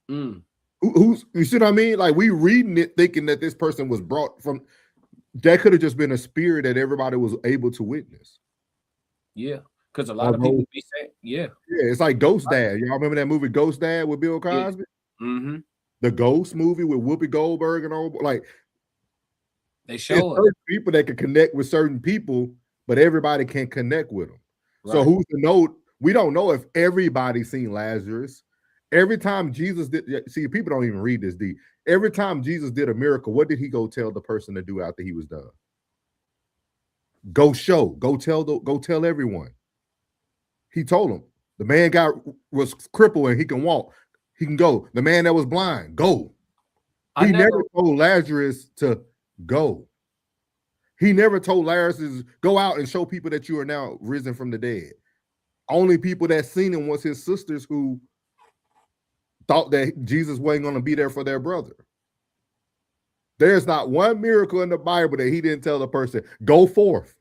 Mm. Who's, you see what I mean? Like, we reading it thinking that this person was brought from, that could have just been a spirit that everybody was able to witness. Yeah, because a lot of people be saying, yeah, it's like Ghost Dad. Y'all remember that movie Ghost Dad with Bill Cosby? Yeah. Mm-hmm. The Ghost movie with Whoopi Goldberg and all, like, they show certain people that can connect with certain people, but everybody can't connect with them. Right. So who's to know? We don't know if everybody's seen Lazarus. Every time Jesus did, see, people don't even read this deep. Every time Jesus did a miracle, what did he go tell the person to do after he was done? Go tell everyone. He told them the man was crippled and he can walk. He can go. The man that was blind, go. He never told Lazarus to go. He never told Lazarus, go out and show people that you are now risen from the dead. Only people that seen him was his sisters who thought that Jesus wasn't going to be there for their brother. There's not one miracle in the Bible that he didn't tell the person, go forth.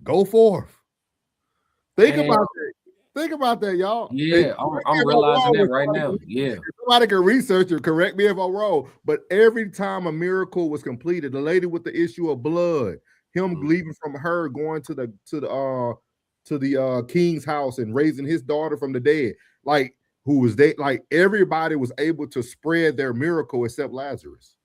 Go forth. Think about that, y'all. Yeah, I'm realizing that right now. Yeah. Somebody can research or correct me if I'm wrong, but every time a miracle was completed, the lady with the issue of blood, him leaving from her, going to the king's house and raising his daughter from the dead, like, who was they? Like, everybody was able to spread their miracle except Lazarus.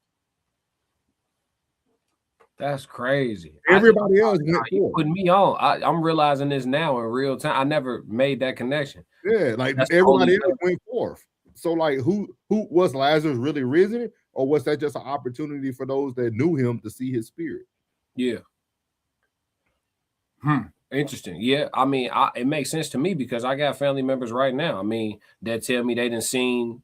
That's crazy. Everybody else you putting me on. I'm realizing this now in real time. I never made that connection. Yeah, like everybody else went forth. So, like, who was Lazarus really risen, or was that just an opportunity for those that knew him to see his spirit? Yeah. Interesting. Yeah, I mean, it makes sense to me because I got family members right now. I mean, that tell me they done seen,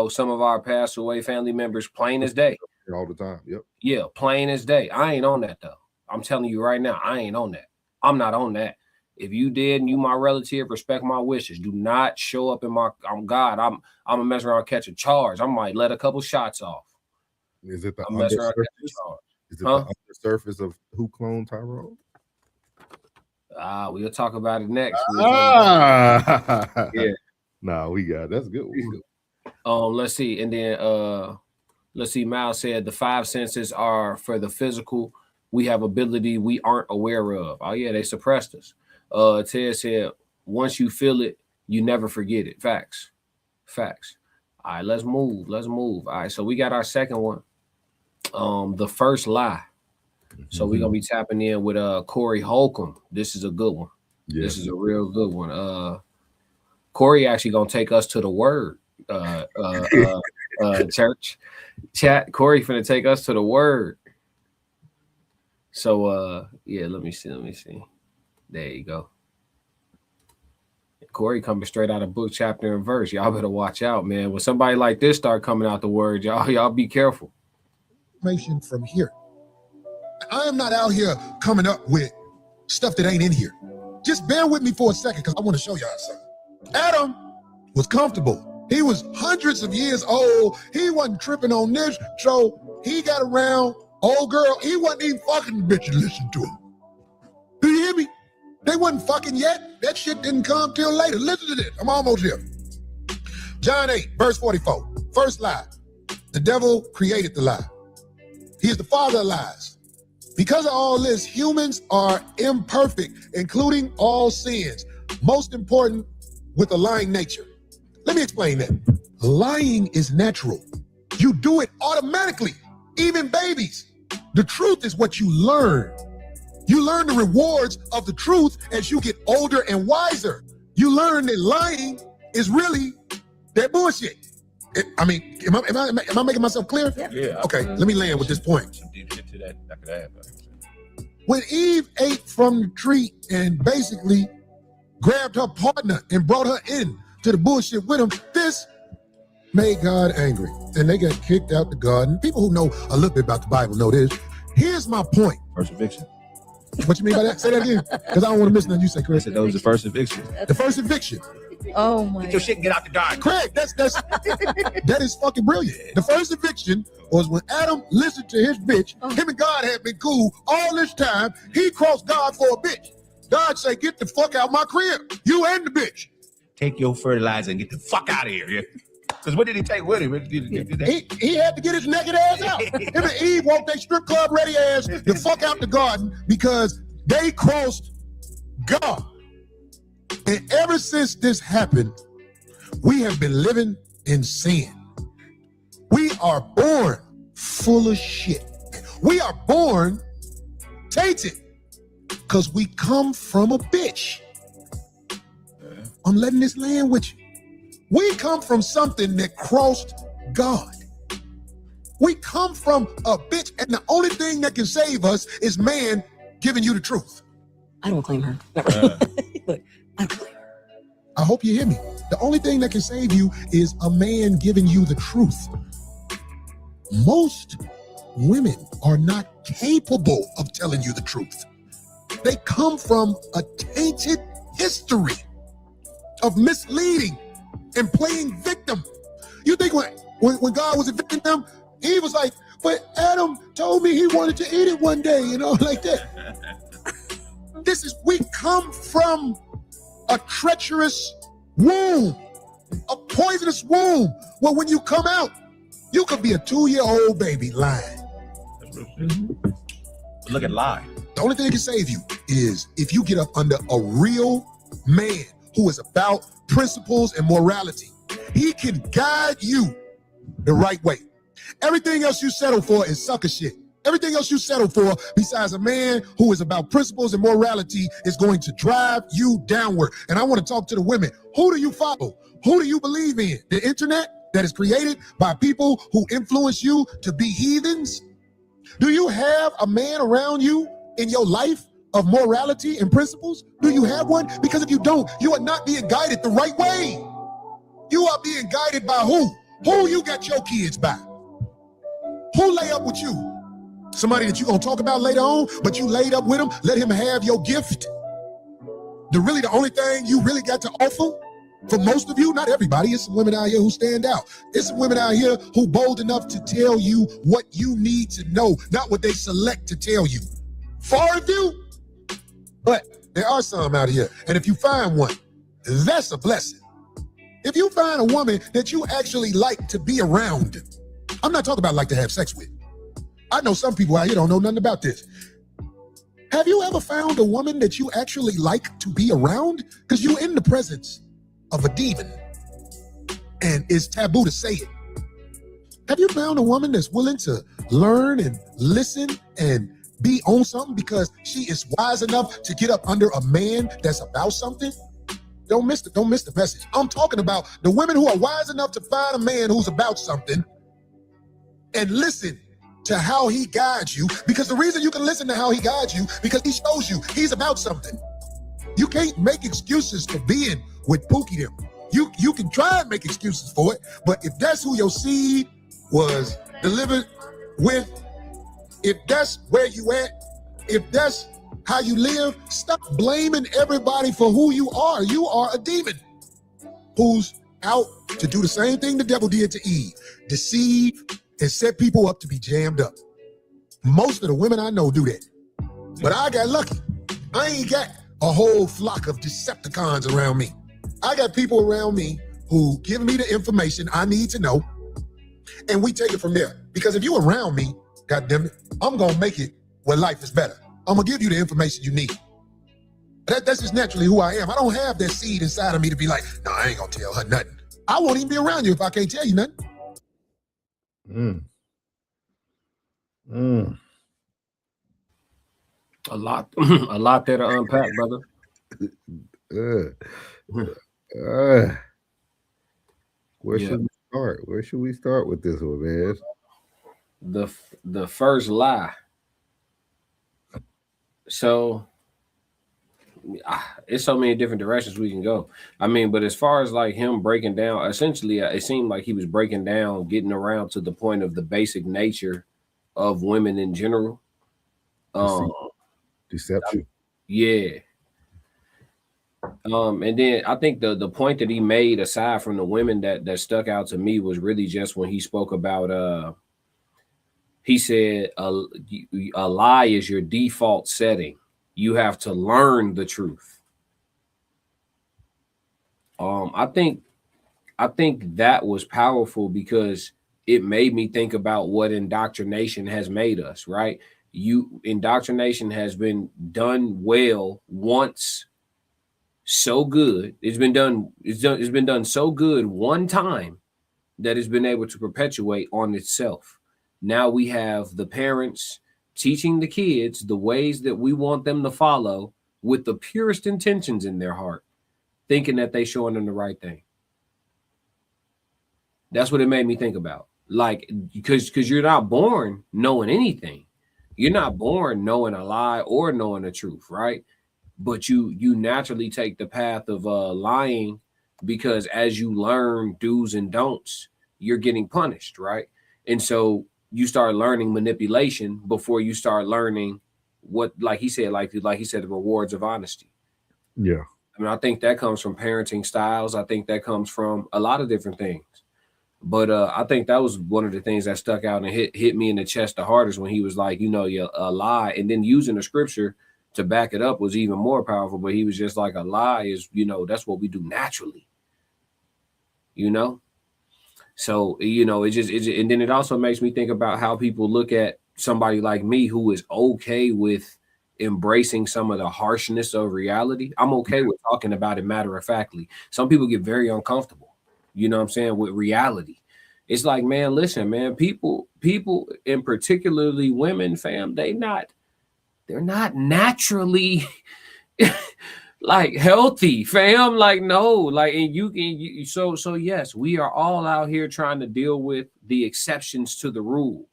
some of our passed away family members plain as day. All the time. Yep. Yeah, plain as day. I ain't on that though. I'm telling you right now, I ain't on that. I'm not on that. If you did and you my relative, respect my wishes. Do not show up in my. I'm God. I'm gonna mess around and catch a charge. I might let a couple shots off. Is it the undersurface? Is it the undersurface of who cloned Tyrone? We'll talk about it next. Yeah. No, we got that's good. Let's see, and then let's see. Miles said the five senses are for the physical. We have ability we aren't aware of. Oh yeah, they suppressed us. Ted said once you feel it, you never forget it. Facts. All right, let's move. All right, so we got our second one. The first lie. So we're gonna be tapping in with Corey Holcomb. This is a good one. Yeah. This is a real good one. Corey actually gonna take us to the word. Church chat. Corey finna take us to the word. So yeah, let me see. There you go. Corey coming straight out of book, chapter, and verse. Y'all better watch out, man. When somebody like this start coming out the word, y'all be careful. Information from here. I am not out here coming up with stuff that ain't in here. Just bear with me for a second because I want to show y'all something. Adam was comfortable. He was hundreds of years old. He wasn't tripping on this. So he got around old girl. He wasn't even fucking the bitch and listen to him. Do you hear me? They wasn't fucking yet. That shit didn't come till later. Listen to this. I'm almost here. John 8, verse 44. First lie. The devil created the lie. He is the father of lies. Because of all this, humans are imperfect, including all sins. Most important, with a lying nature. Let me explain that. Lying is natural. You do it automatically, even babies. The truth is what you learn. You learn the rewards of the truth as you get older and wiser. You learn that lying is really that bullshit. Am I making myself clear? Yeah. Okay, let me land with this point. When Eve ate from the tree and basically grabbed her partner and brought her in to the bullshit with him, this made God angry. And they got kicked out the garden. People who know a little bit about the Bible know this. Here's my point. First eviction. What you mean by that? Say that again, because I don't want to miss nothing you say, Chris. That was the first eviction. The first eviction. Oh my! Get your shit and get out the dark. Craig, that is fucking brilliant. The first eviction was when Adam listened to his bitch. Him and God had been cool all this time. He crossed God for a bitch. God say, "Get the fuck out my crib, you and the bitch." Take your fertilizer and get the fuck out of here. Yeah. Because what did he take with him? He had to get his naked ass out. Him and Eve walked their strip club ready ass the fuck out the garden because they crossed God. And ever since this happened, we have been living in sin. We are born full of shit. We are born tainted because we come from a bitch. I'm letting this land with you. We come from something that crossed God. We come from a bitch, and the only thing that can save us is man giving you the truth. I don't claim her. Look, I don't claim her. I hope you hear me. The only thing that can save you is a man giving you the truth. Most women are not capable of telling you the truth. They come from a tainted history of misleading and playing victim. You think when God was evicting them, he was like, but Adam told me he wanted to eat it one day, like that. We come from a treacherous womb, a poisonous womb, where when you come out, you could be a 2-year-old baby lying. Look at lie. The only thing that can save you is if you get up under a real man who is about principles and morality. He can guide you the right way. Everything else you settle for is sucker shit. Everything else you settle for besides a man who is about principles and morality is going to drive you downward. And I want to talk to the women. Who do you follow? Who do you believe in? The internet that is created by people who influence you to be heathens? Do you have a man around you in your life of morality and principles? Do you have one? Because if you don't, you are not being guided the right way. You are being guided by who? Who you got your kids by? Who lay up with you? Somebody that you're going to talk about later on, but you laid up with him, let him have your gift. The only thing you really got to offer for most of you, not everybody, it's some women out here who stand out. It's some women out here who bold enough to tell you what you need to know, not what they select to tell you. Far of you, but there are some out here. And if you find one, that's a blessing. If you find a woman that you actually like to be around, I'm not talking about like to have sex with. I know some people out here don't know nothing about this. Have you ever found a woman that you actually like to be around? Because you're in the presence of a demon, and it's taboo to say it. Have you found a woman that's willing to learn and listen and be on something because she is wise enough to get up under a man that's about something? Don't miss the message. I'm talking about the women who are wise enough to find a man who's about something and listen to how he guides you, because the reason you can listen to how he guides you, because he shows you he's about something. You can't make excuses for being with Pookie them. You can try and make excuses for it, but if that's who your seed was delivered with, if that's where you at, if that's how you live, stop blaming everybody for who you are. You are a demon who's out to do the same thing the devil did to Eve, deceive and set people up to be jammed up. Most of the women I know do that. But I got lucky. I ain't got a whole flock of Decepticons around me. I got people around me who give me the information I need to know, and we take it from there. Because if you around me, goddammit, I'm gonna make it where life is better. I'm gonna give you the information you need. That's just naturally who I am. I don't have that seed inside of me to be like, no, I ain't gonna tell her nothing. I won't even be around you if I can't tell you nothing. A lot there to unpack, brother. Where should we start? Where should we start with this one, man? The first lie. So it's so many different directions we can go. I mean, but as far as like him breaking down, essentially, it seemed like he was breaking down, getting around to the point of the basic nature of women in general. Deception. Yeah. And then I think the point that he made, aside from the women, that stuck out to me was really just when he spoke about he said a lie is your default setting. You have to learn the truth. I think that was powerful because it made me think about what indoctrination has made us, right? Indoctrination has been done well once, so good. It's been done so good one time that it's been able to perpetuate on itself. Now we have the parents teaching the kids the ways that we want them to follow with the purest intentions in their heart, thinking that they showing them the right thing. That's what it made me think about. Like, because you're not born knowing anything. You're not born knowing a lie or knowing the truth, right? But you naturally take the path of lying, because as you learn do's and don'ts, you're getting punished, right? And so you start learning manipulation before you start learning what, like he said, the rewards of honesty. Yeah. I mean, I think that comes from parenting styles. I think that comes from a lot of different things. But I think that was one of the things that stuck out and hit me in the chest the hardest, when he was like, a lie, and then using the scripture to back it up was even more powerful. But he was just like, a lie is, that's what we do naturally, So, and then it also makes me think about how people look at somebody like me who is okay with embracing some of the harshness of reality. I'm okay with talking about it matter-of-factly. Some people get very uncomfortable, with reality. It's like, man, listen, man, people, and particularly women, fam, they're not naturally like healthy, fam. Like, no, like, and you so yes, we are all out here trying to deal with the exceptions to the rule,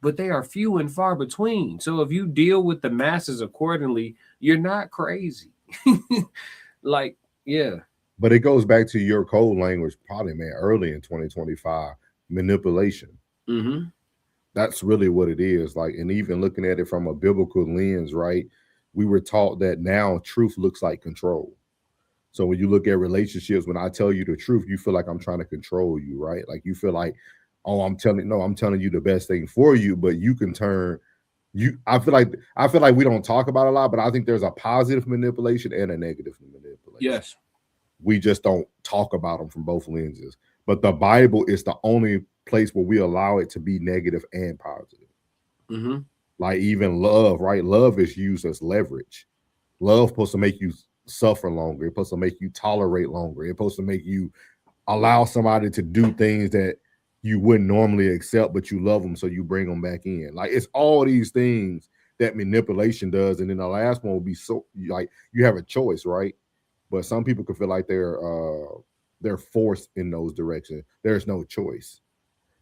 but they are few and far between. So if you deal with the masses accordingly, you're not crazy. Like, yeah. But it goes back to your code language, probably, man, early in 2025, manipulation. Mm-hmm. That's really what it is. Like, and even looking at it from a biblical lens, right? We were taught that now truth looks like control. So when you look at relationships, when I tell you the truth, you feel like I'm trying to control you, right? Like you feel like, oh, I'm telling you the best thing for you, but you can turn I feel like we don't talk about it a lot, but I think there's a positive manipulation and a negative manipulation. Yes. We just don't talk about them from both lenses. But the Bible is the only place where we allow it to be negative and positive. Mm-hmm. Like even love, right? Love is used as leverage. Love supposed to make you suffer longer. It's supposed to make you tolerate longer. It's supposed to make you allow somebody to do things that you wouldn't normally accept, but you love them, so you bring them back in. Like, it's all these things that manipulation does. And then the last one will be, so like, you have a choice, right? But some people could feel like they're forced in those directions. There's no choice,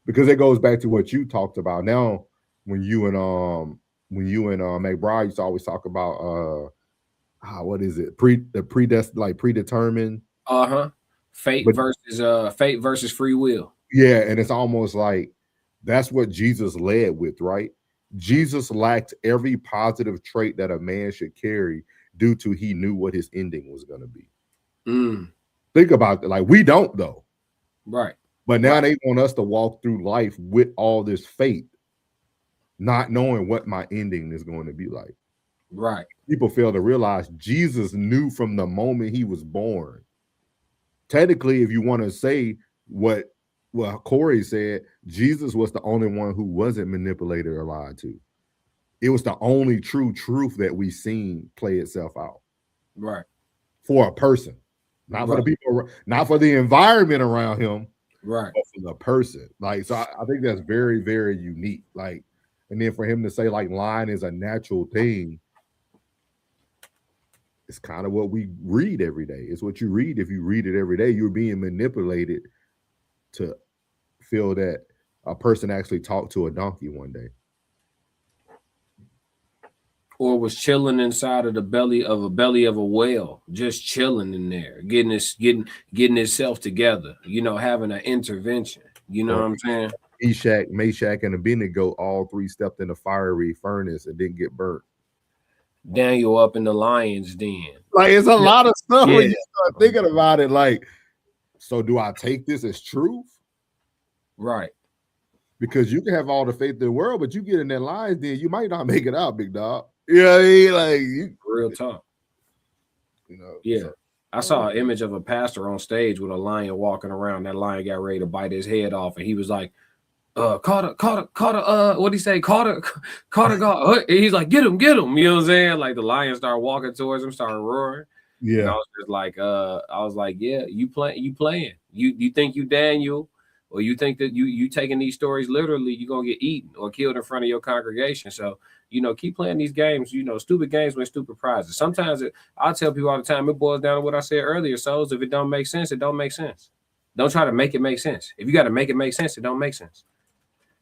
because it goes back to what you talked about. Now, when you and McBride used to always talk about what is it? Predetermined. Fate versus free will. Yeah, and it's almost like that's what Jesus led with, right? Jesus lacked every positive trait that a man should carry due to he knew what his ending was going to be. Think about it. Like, we don't, though. Right. But now they want us to walk through life with all this faith, not knowing what my ending is going to be like. Right. People fail to realize Jesus knew from the moment he was born. Technically, if you want to say what Corey said, Jesus was the only one who wasn't manipulated or lied to. It was the only true truth that we seen play itself out. Right. For a person, not for the people, not for the environment around him, right? But for the person. Like, so I think that's very, very unique. Like, and then for him to say like lying is a natural thing, it's kind of what we read every day. It's what you read. If you read it every day, you're being manipulated to feel that a person actually talked to a donkey one day, or was chilling inside of the belly of a whale, just chilling in there, getting itself together, having an intervention. You know what I'm saying? Meshach, and Abednego, all three stepped in the fiery furnace and didn't get burnt. Daniel up in the lion's den. Like, it's a lot of stuff when Yeah. you start thinking about it. Like, so do I take this as truth? Right. Because you can have all the faith in the world, but you get in that lion's den, you might not make it out, big dog. You know what I mean? Like, real talk. You know, yeah. so, I saw an image of a pastor on stage with a lion walking around. That lion got ready to bite his head off, and he was like, caught a, what'd he say? Caught a God. He's like, get him. You know what I'm saying? Like the lion started walking towards him, started roaring. Yeah. And I was just like, yeah, you playing. You think you Daniel, or you think that you taking these stories literally, you're gonna get eaten or killed in front of your congregation. So, keep playing these games, stupid games win stupid prizes. Sometimes I tell people all the time, it boils down to what I said earlier. So if it don't make sense, it don't make sense. Don't try to make it make sense. If you got to make it make sense, it don't make sense.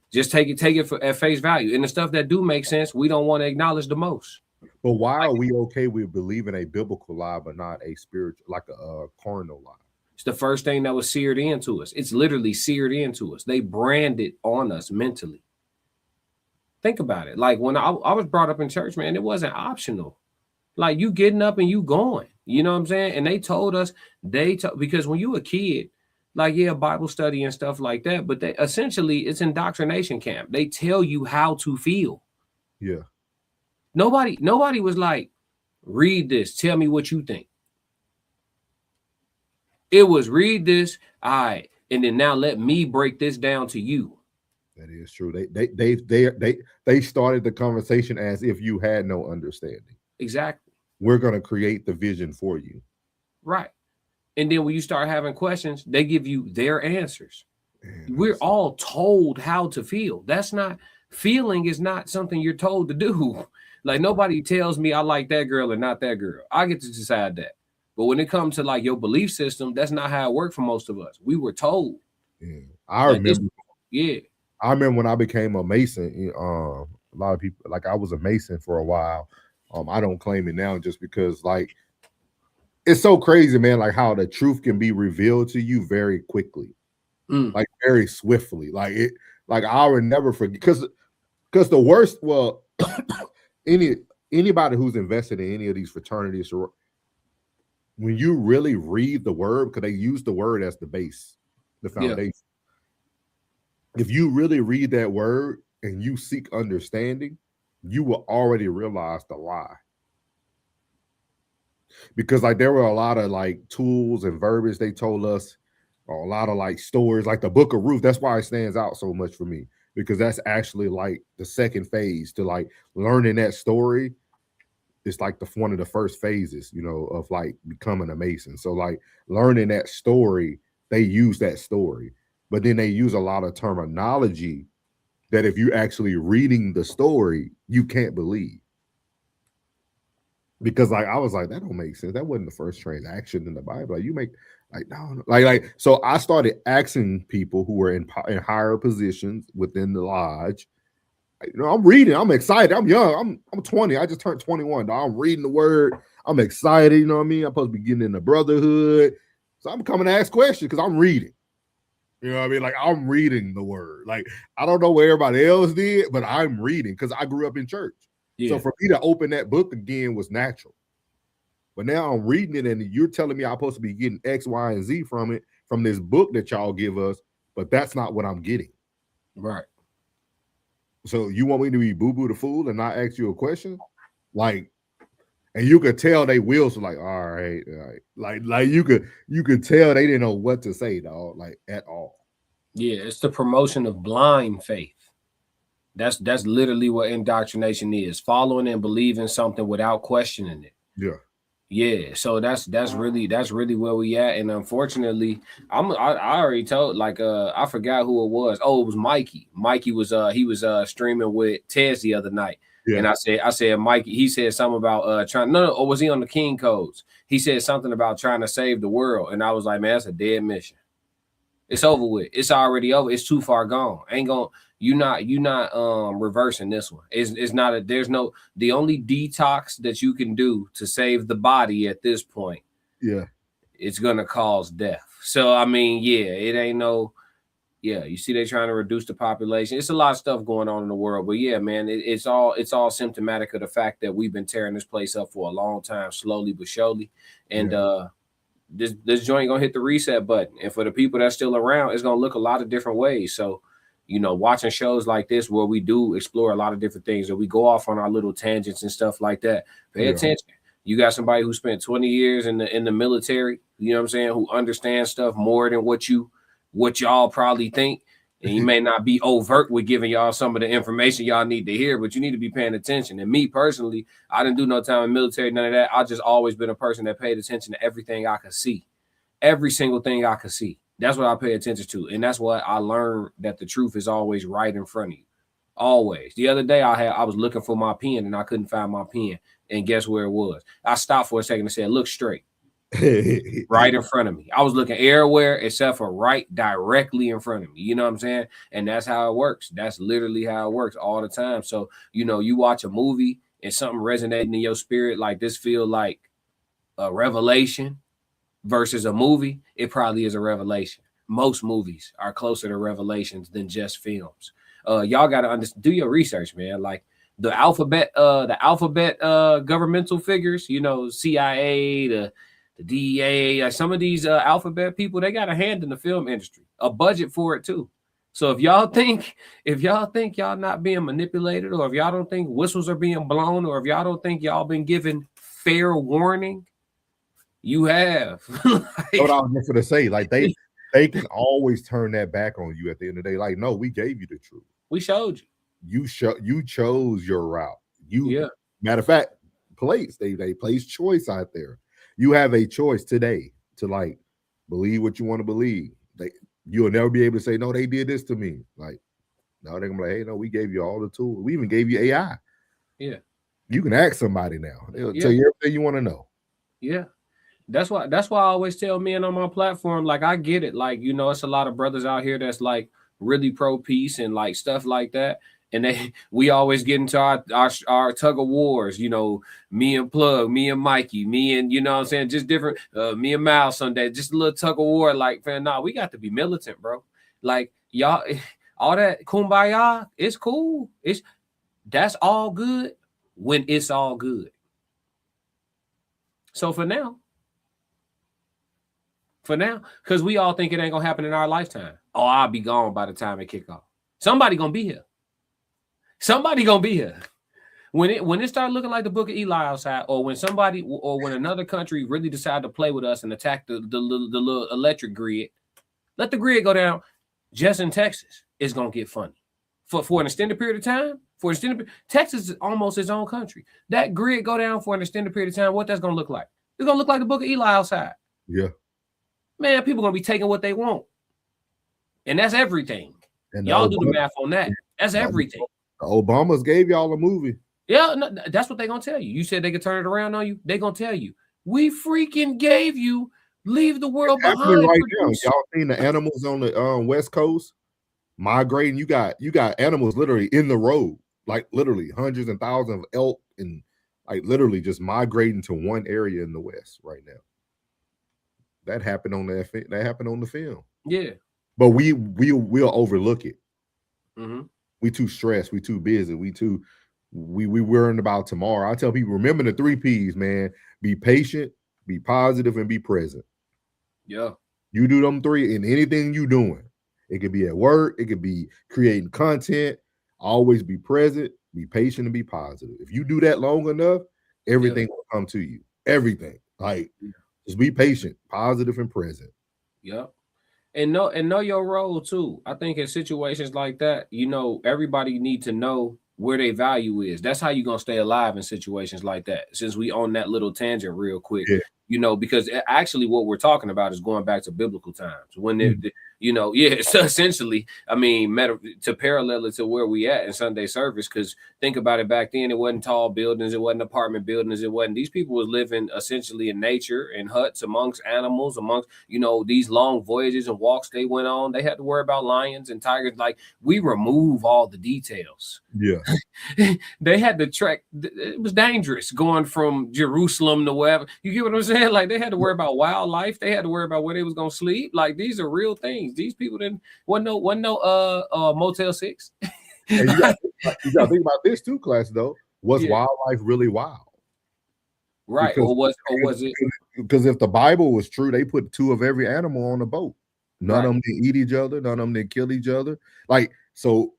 Just take it at face value. And the stuff that do make sense, we don't want to acknowledge the most. But why are we okay with believing a biblical lie, but not a spiritual, like a carnal lie? It's the first thing that was seared into us. It's literally seared into us. They branded on us mentally. Think about it. Like when I was brought up in church, man, it wasn't optional. Like you getting up and you going. You know what I'm saying? And they told us, because when you a kid, like, yeah, Bible study and stuff like that, but they essentially it's indoctrination camp. They tell you how to feel. Yeah. Nobody was like, read this, tell me what you think. It was read this, all right, and then now let me break this down to you. That is true. They started the conversation as if you had no understanding. Exactly. We're gonna create the vision for you. Right. And then when you start having questions, they give you their answers. We're all told how to feel. Feeling is not something you're told to do. Like nobody tells me I like that girl or not that girl. I get to decide that. But when it comes to like your belief system, that's not how it worked for most of us. We were told. Yeah. I remember when I became a Mason, a lot of people, like I was a Mason for a while. I don't claim it now just because like it's so crazy, man, like how the truth can be revealed to you very quickly, like very swiftly. Like I would never forget because the worst, well, anybody who's invested in any of these fraternities, when you really read the word, because they use the word as the base, the foundation. Yeah. If you really read that word and you seek understanding, you will already realize the lie. Because like there were a lot of like tools and verbiage they told us, or a lot of like stories, like the Book of Ruth. That's why it stands out so much for me, because that's actually like the second phase to like learning that story. It's like one of the first phases, of like becoming a Mason. So like learning that story, they use that story, but then they use a lot of terminology that if you actually reading the story, you can't believe. Because like I was like, that don't make sense. That wasn't the first transaction in the Bible. Like you make like no, like so I started asking people who were in higher positions within the lodge. I'm reading. I'm excited. I'm young. I'm 20. I just turned 21. Dog. I'm reading the word. I'm excited. You know what I mean? I'm supposed to be getting in the brotherhood. So I'm coming to ask questions because I'm reading. You know what I mean? Like I'm reading the word. Like I don't know what everybody else did, but I'm reading because I grew up in church. Yeah. So for me to open that book again was natural. But now I'm reading it and you're telling me I'm supposed to be getting X, Y, and Z from it, from this book that y'all give us, but that's not what I'm getting. Right. So you want me to be boo-boo the fool and not ask you a question? Like, and you could tell they wheels were like, all right. Like you could tell they didn't know what to say, dog, like at all. Yeah, it's the promotion of blind faith. That's literally what indoctrination is: following and believing something without questioning it. Yeah. Yeah. So that's really where we at. And unfortunately, I already told, like I forgot who it was. Oh, it was Mikey. Mikey was he was streaming with Tez the other night. Yeah. And I said Mikey, he said something about or was he on the King Codes? He said something about trying to save the world. And I was like, man, that's a dead mission. It's over with. It's already over. It's too far gone. You're not reversing this one. It's not the only detox that you can do to save the body at this point. Yeah. It's gonna cause death. So I mean, yeah, it ain't no Yeah, you see, they're trying to reduce the population. It's a lot of stuff going on in the world, but yeah, man, it's all symptomatic of the fact that we've been tearing this place up for a long time, slowly but surely. And this joint gonna hit the reset button. And for the people that's still around, it's gonna look a lot of different ways. So, you know, watching shows like this where we do explore a lot of different things, or we go off on our little tangents and stuff like that. Pay attention. You got somebody who spent 20 years in the military, you know what I'm saying, who understands stuff more than what y'all probably think. And you may not be overt with giving y'all some of the information y'all need to hear, but you need to be paying attention. And me personally, I didn't do no time in the military, none of that. I just always been a person that paid attention to everything I could see. Every single thing I could see. That's what I pay attention to. And that's what I learned, that the truth is always right in front of you. Always. The other day I was looking for my pen and I couldn't find my pen. And guess where it was? I stopped for a second and said, look straight. Right in front of me. I was looking everywhere except for right directly in front of me. You know what I'm saying? And that's how it works. That's literally how it works all the time. So, you know, you watch a movie and something resonating in your spirit, like this feel like a revelation versus a movie, it probably is a revelation. Most movies are closer to revelations than just films. Y'all got to do your research, man. Like the alphabet governmental figures, you know, CIA, the DEA, some of these alphabet people, they got a hand in the film industry, a budget for it too. So if y'all think y'all not being manipulated, or if y'all don't think whistles are being blown, or if y'all don't think y'all been given fair warning, you have. What I was just gonna say, like they can always turn that back on you at the end of the day. Like, no, we gave you the truth. We showed you. You chose your route. Matter of fact, they place choice out there. You have a choice today to like believe what you want to believe. You'll never be able to say, no, they did this to me. Like, no, they're gonna be like, hey, no, we gave you all the tools. We even gave you AI. Yeah. You can ask somebody now. They'll tell you everything you want to know. Yeah. That's why I always tell men on my platform, like, I get it. Like, you know, it's a lot of brothers out here that's like really pro peace and like stuff like that. And we always get into our tug of wars, you know, me and Plug, me and Mikey, me and, you know what I'm saying, just different, me and Miles Sunday, just a little tug of war. Like, man, nah, we got to be militant, bro. Like, y'all, all that kumbaya, it's cool. That's all good when it's all good. So for now, because we all think it ain't gonna happen in our lifetime. Oh, I'll be gone by the time it kick off. Somebody gonna be here. When it started looking like the Book of Eli outside, or when another country really decide to play with us and attack the little electric grid, let the grid go down. Just in Texas, it's gonna get funny. For an extended period of time. Texas is almost its own country. That grid go down for an extended period of time. What that's gonna look like? It's gonna look like the Book of Eli outside. Yeah. Man, people gonna be taking what they want, and that's everything. And y'all do the math on that. That's everything. The Obamas gave y'all a movie. Yeah, no, that's what they're gonna tell you. You said they could turn it around on you. They're gonna tell you, we freaking gave you Leave the World Behind. Right now, y'all seen the animals on the West Coast migrating? You got animals literally in the road, like literally hundreds and thousands of elk, and like literally just migrating to one area in the West right now. That happened on the film. Yeah, but we'll overlook it. Mm-hmm. We too stressed. We too busy. We worrying about tomorrow. I tell people, remember the 3 P's, man. Be patient, be positive, and be present. Yeah. You do them 3 in anything you doing. It could be at work. It could be creating content. Always be present, be patient, and be positive. If you do that long enough, everything will come to you. Everything. Like, just be patient, positive, and present. Yep. And know your role too. I think in situations like that, you know, everybody need to know where their value is. That's how you're gonna stay alive in situations like that. Since we on that little tangent real quick, you know, because actually what we're talking about is going back to biblical times when you know, so essentially, I mean, to parallel it to where we at in Sunday service, because think about it, back then it wasn't tall buildings, it wasn't apartment buildings, these people was living essentially in nature, in huts, amongst animals, amongst, you know, these long voyages and walks they went on. They had to worry about lions and tigers. Like, we remove all the details. Yeah. They had to trek. It was dangerous going from Jerusalem to wherever. You get what I'm saying? Like, they had to worry about wildlife. They had to worry about where they was going to sleep. Like, these are real things. Queens. These people didn't wasn't no Motel 6. And you got to think about this too, class. Though, was Yeah. wildlife really wild? Right. Because, or was it? Because if the Bible was true, they put 2 of every animal on the boat. None Right. of them did eat each other. None of them did kill each other. Like, so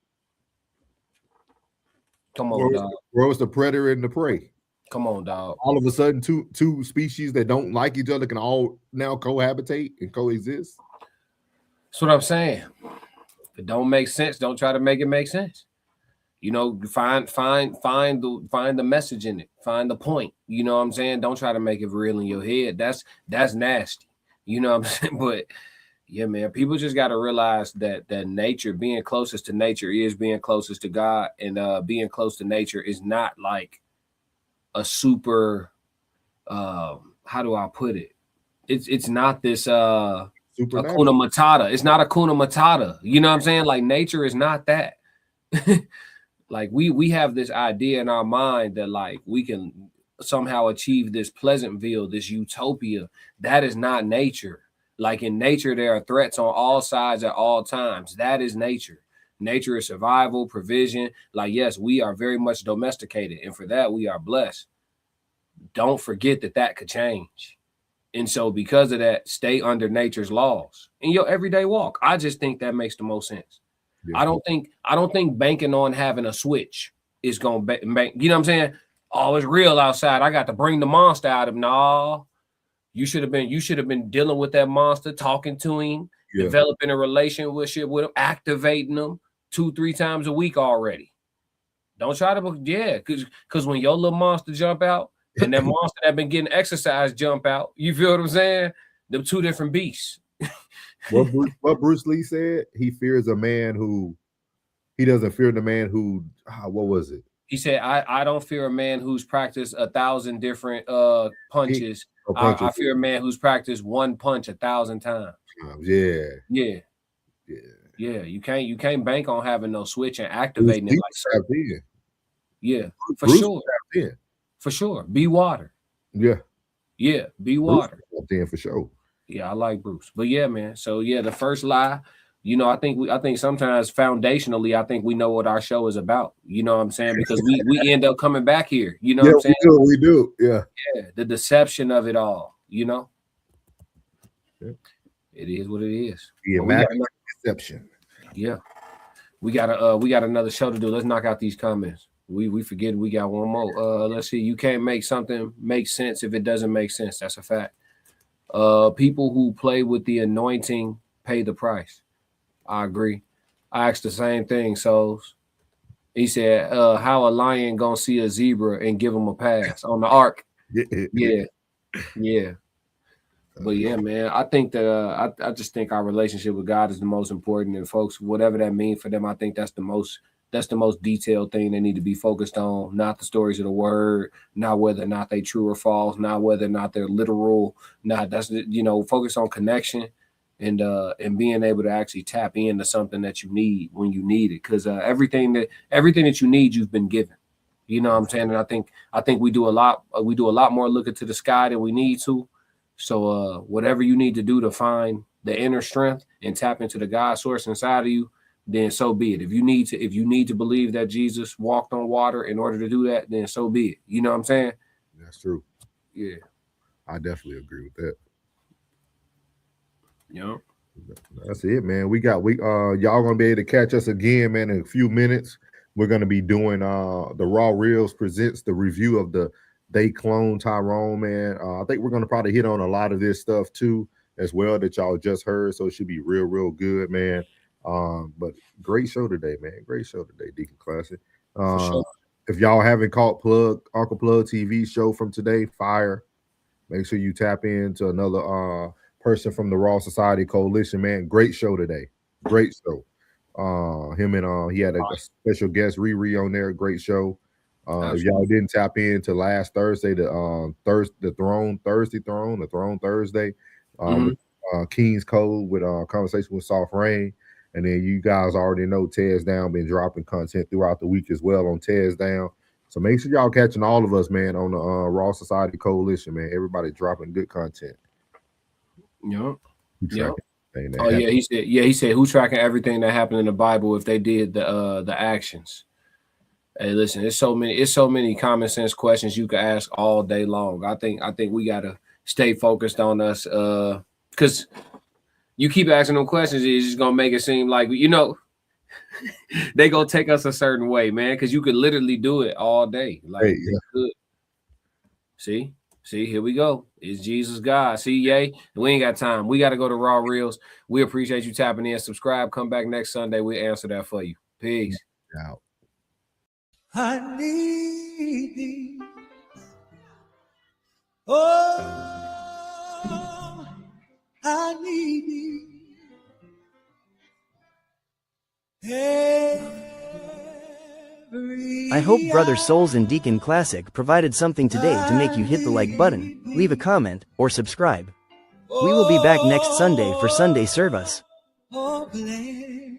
Come on, dog. where was the predator and the prey? Come on, dog. All of a sudden, two species that don't like each other can all now cohabitate and coexist. That's what I'm saying. If it don't make sense, don't try to make it make sense. You know, find the message in it. Find the point. You know what I'm saying? Don't try to make it real in your head. That's nasty. You know what I'm saying? But yeah, man, people just got to realize that nature, being closest to nature is being closest to God, and being close to nature is not like a super how do I put it? It's not this Hakuna Matata. It's not Hakuna Matata. You know what I'm saying? Like, nature is not that. Like, we have this idea in our mind that like we can somehow achieve this Pleasantville, this utopia. That is not nature. Like, in nature, there are threats on all sides at all times. That is nature. Nature is survival, provision. Like, yes, we are very much domesticated, and for that, we are blessed. Don't forget that could change. And so because of that, stay under nature's laws in your everyday walk. I just think that makes the most sense. Yeah. I don't think banking on having a switch is going to bank. You know what I'm saying? Oh, it's real outside. I got to bring the monster out of him. No, you should have been dealing with that monster, talking to him, developing a relationship with him, activating him 2-3 times a week already. Don't try to, because when your little monster jump out and that monster that been getting exercise jump out, you feel what I'm saying? Them 2 different beasts. What Bruce Lee said, he fears a man who, he doesn't fear the man who, what was it? He said, I don't fear a man who's practiced 1,000 different punches. I fear a man who's practiced one punch 1,000 times. Yeah. You can't bank on having no switch and activating it like so. Yeah, for Bruce sure. For sure. Be water. Yeah, be water. For sure. Yeah, I like Bruce. But yeah, man. So yeah, the first lie, you know, I think sometimes foundationally, I think we know what our show is about. You know what I'm saying? Because we end up coming back here. You know what I'm saying? We do. Yeah. The deception of it all, you know. Yeah. It is what it is. Yeah, deception. Yeah. We got another show to do. Let's knock out these comments. We forget we got one more. Let's see. You can't make something make sense if it doesn't make sense. That's a fact. People who play with the anointing pay the price. I agree. I asked the same thing. So he said, how a lion gonna see a zebra and give him a pass on the ark? Yeah. But yeah, man, I think that I just think our relationship with God is the most important. And folks, whatever that means for them, I think that's the most detailed thing they need to be focused on, not the stories of the word, not whether or not they true or false, not whether or not they're literal, focus on connection and being able to actually tap into something that you need when you need it. Because everything that you need, you've been given. You know what I'm saying? And I think we do a lot more looking to the sky than we need to. So whatever you need to do to find the inner strength and tap into the God source inside of you, then so be it. If you need to believe that Jesus walked on water in order to do that, then so be it. You know what I'm saying? That's true. Yeah. I definitely agree with that. Yeah. That's it, man. Y'all gonna be able to catch us again, man, in a few minutes. We're gonna be doing the Raw Reels presents the review of the They Clone Tyrone, man. I think we're gonna probably hit on a lot of this stuff too, as well, that y'all just heard. So it should be real, real good, man. But great show today, man. Great show today, Deacon Classic. Sure. If y'all haven't caught Uncle Plug TV show from today, fire. Make sure you tap into another person from the Raw Society Coalition, man. Great show today. Great show. Him and he had a special guest, Riri, on there. Great show. If y'all didn't tap into last Thursday, the Throne Thursday, with King's Code with conversation with Soft Rain. And then you guys already know Tez Down been dropping content throughout the week as well on Tez Down. So make sure y'all catching all of us, man, on the Raw Society Coalition, man. Everybody dropping good content. Yep. Thank everything that Oh happened. yeah, he said who tracking everything that happened in the Bible if they did the actions. Hey, listen, it's so many common sense questions you can ask all day long. I think we gotta stay focused on us, because you keep asking them questions, it's just gonna make it seem like they gonna take us a certain way, man. Because you could literally do it all day, like Hey, you could. See, here we go. Is Jesus God? See, yay. We ain't got time. We got to go to Raw Reels. We appreciate you tapping in. Subscribe. Come back next Sunday. We'll answer that for you. Peace. out. I need thee. Oh, I need thee. I hope Brother Souls and Deacon Classic provided something today to make you hit the like button, leave a comment, or subscribe. We will be back next Sunday for Sunday service. Oh, bless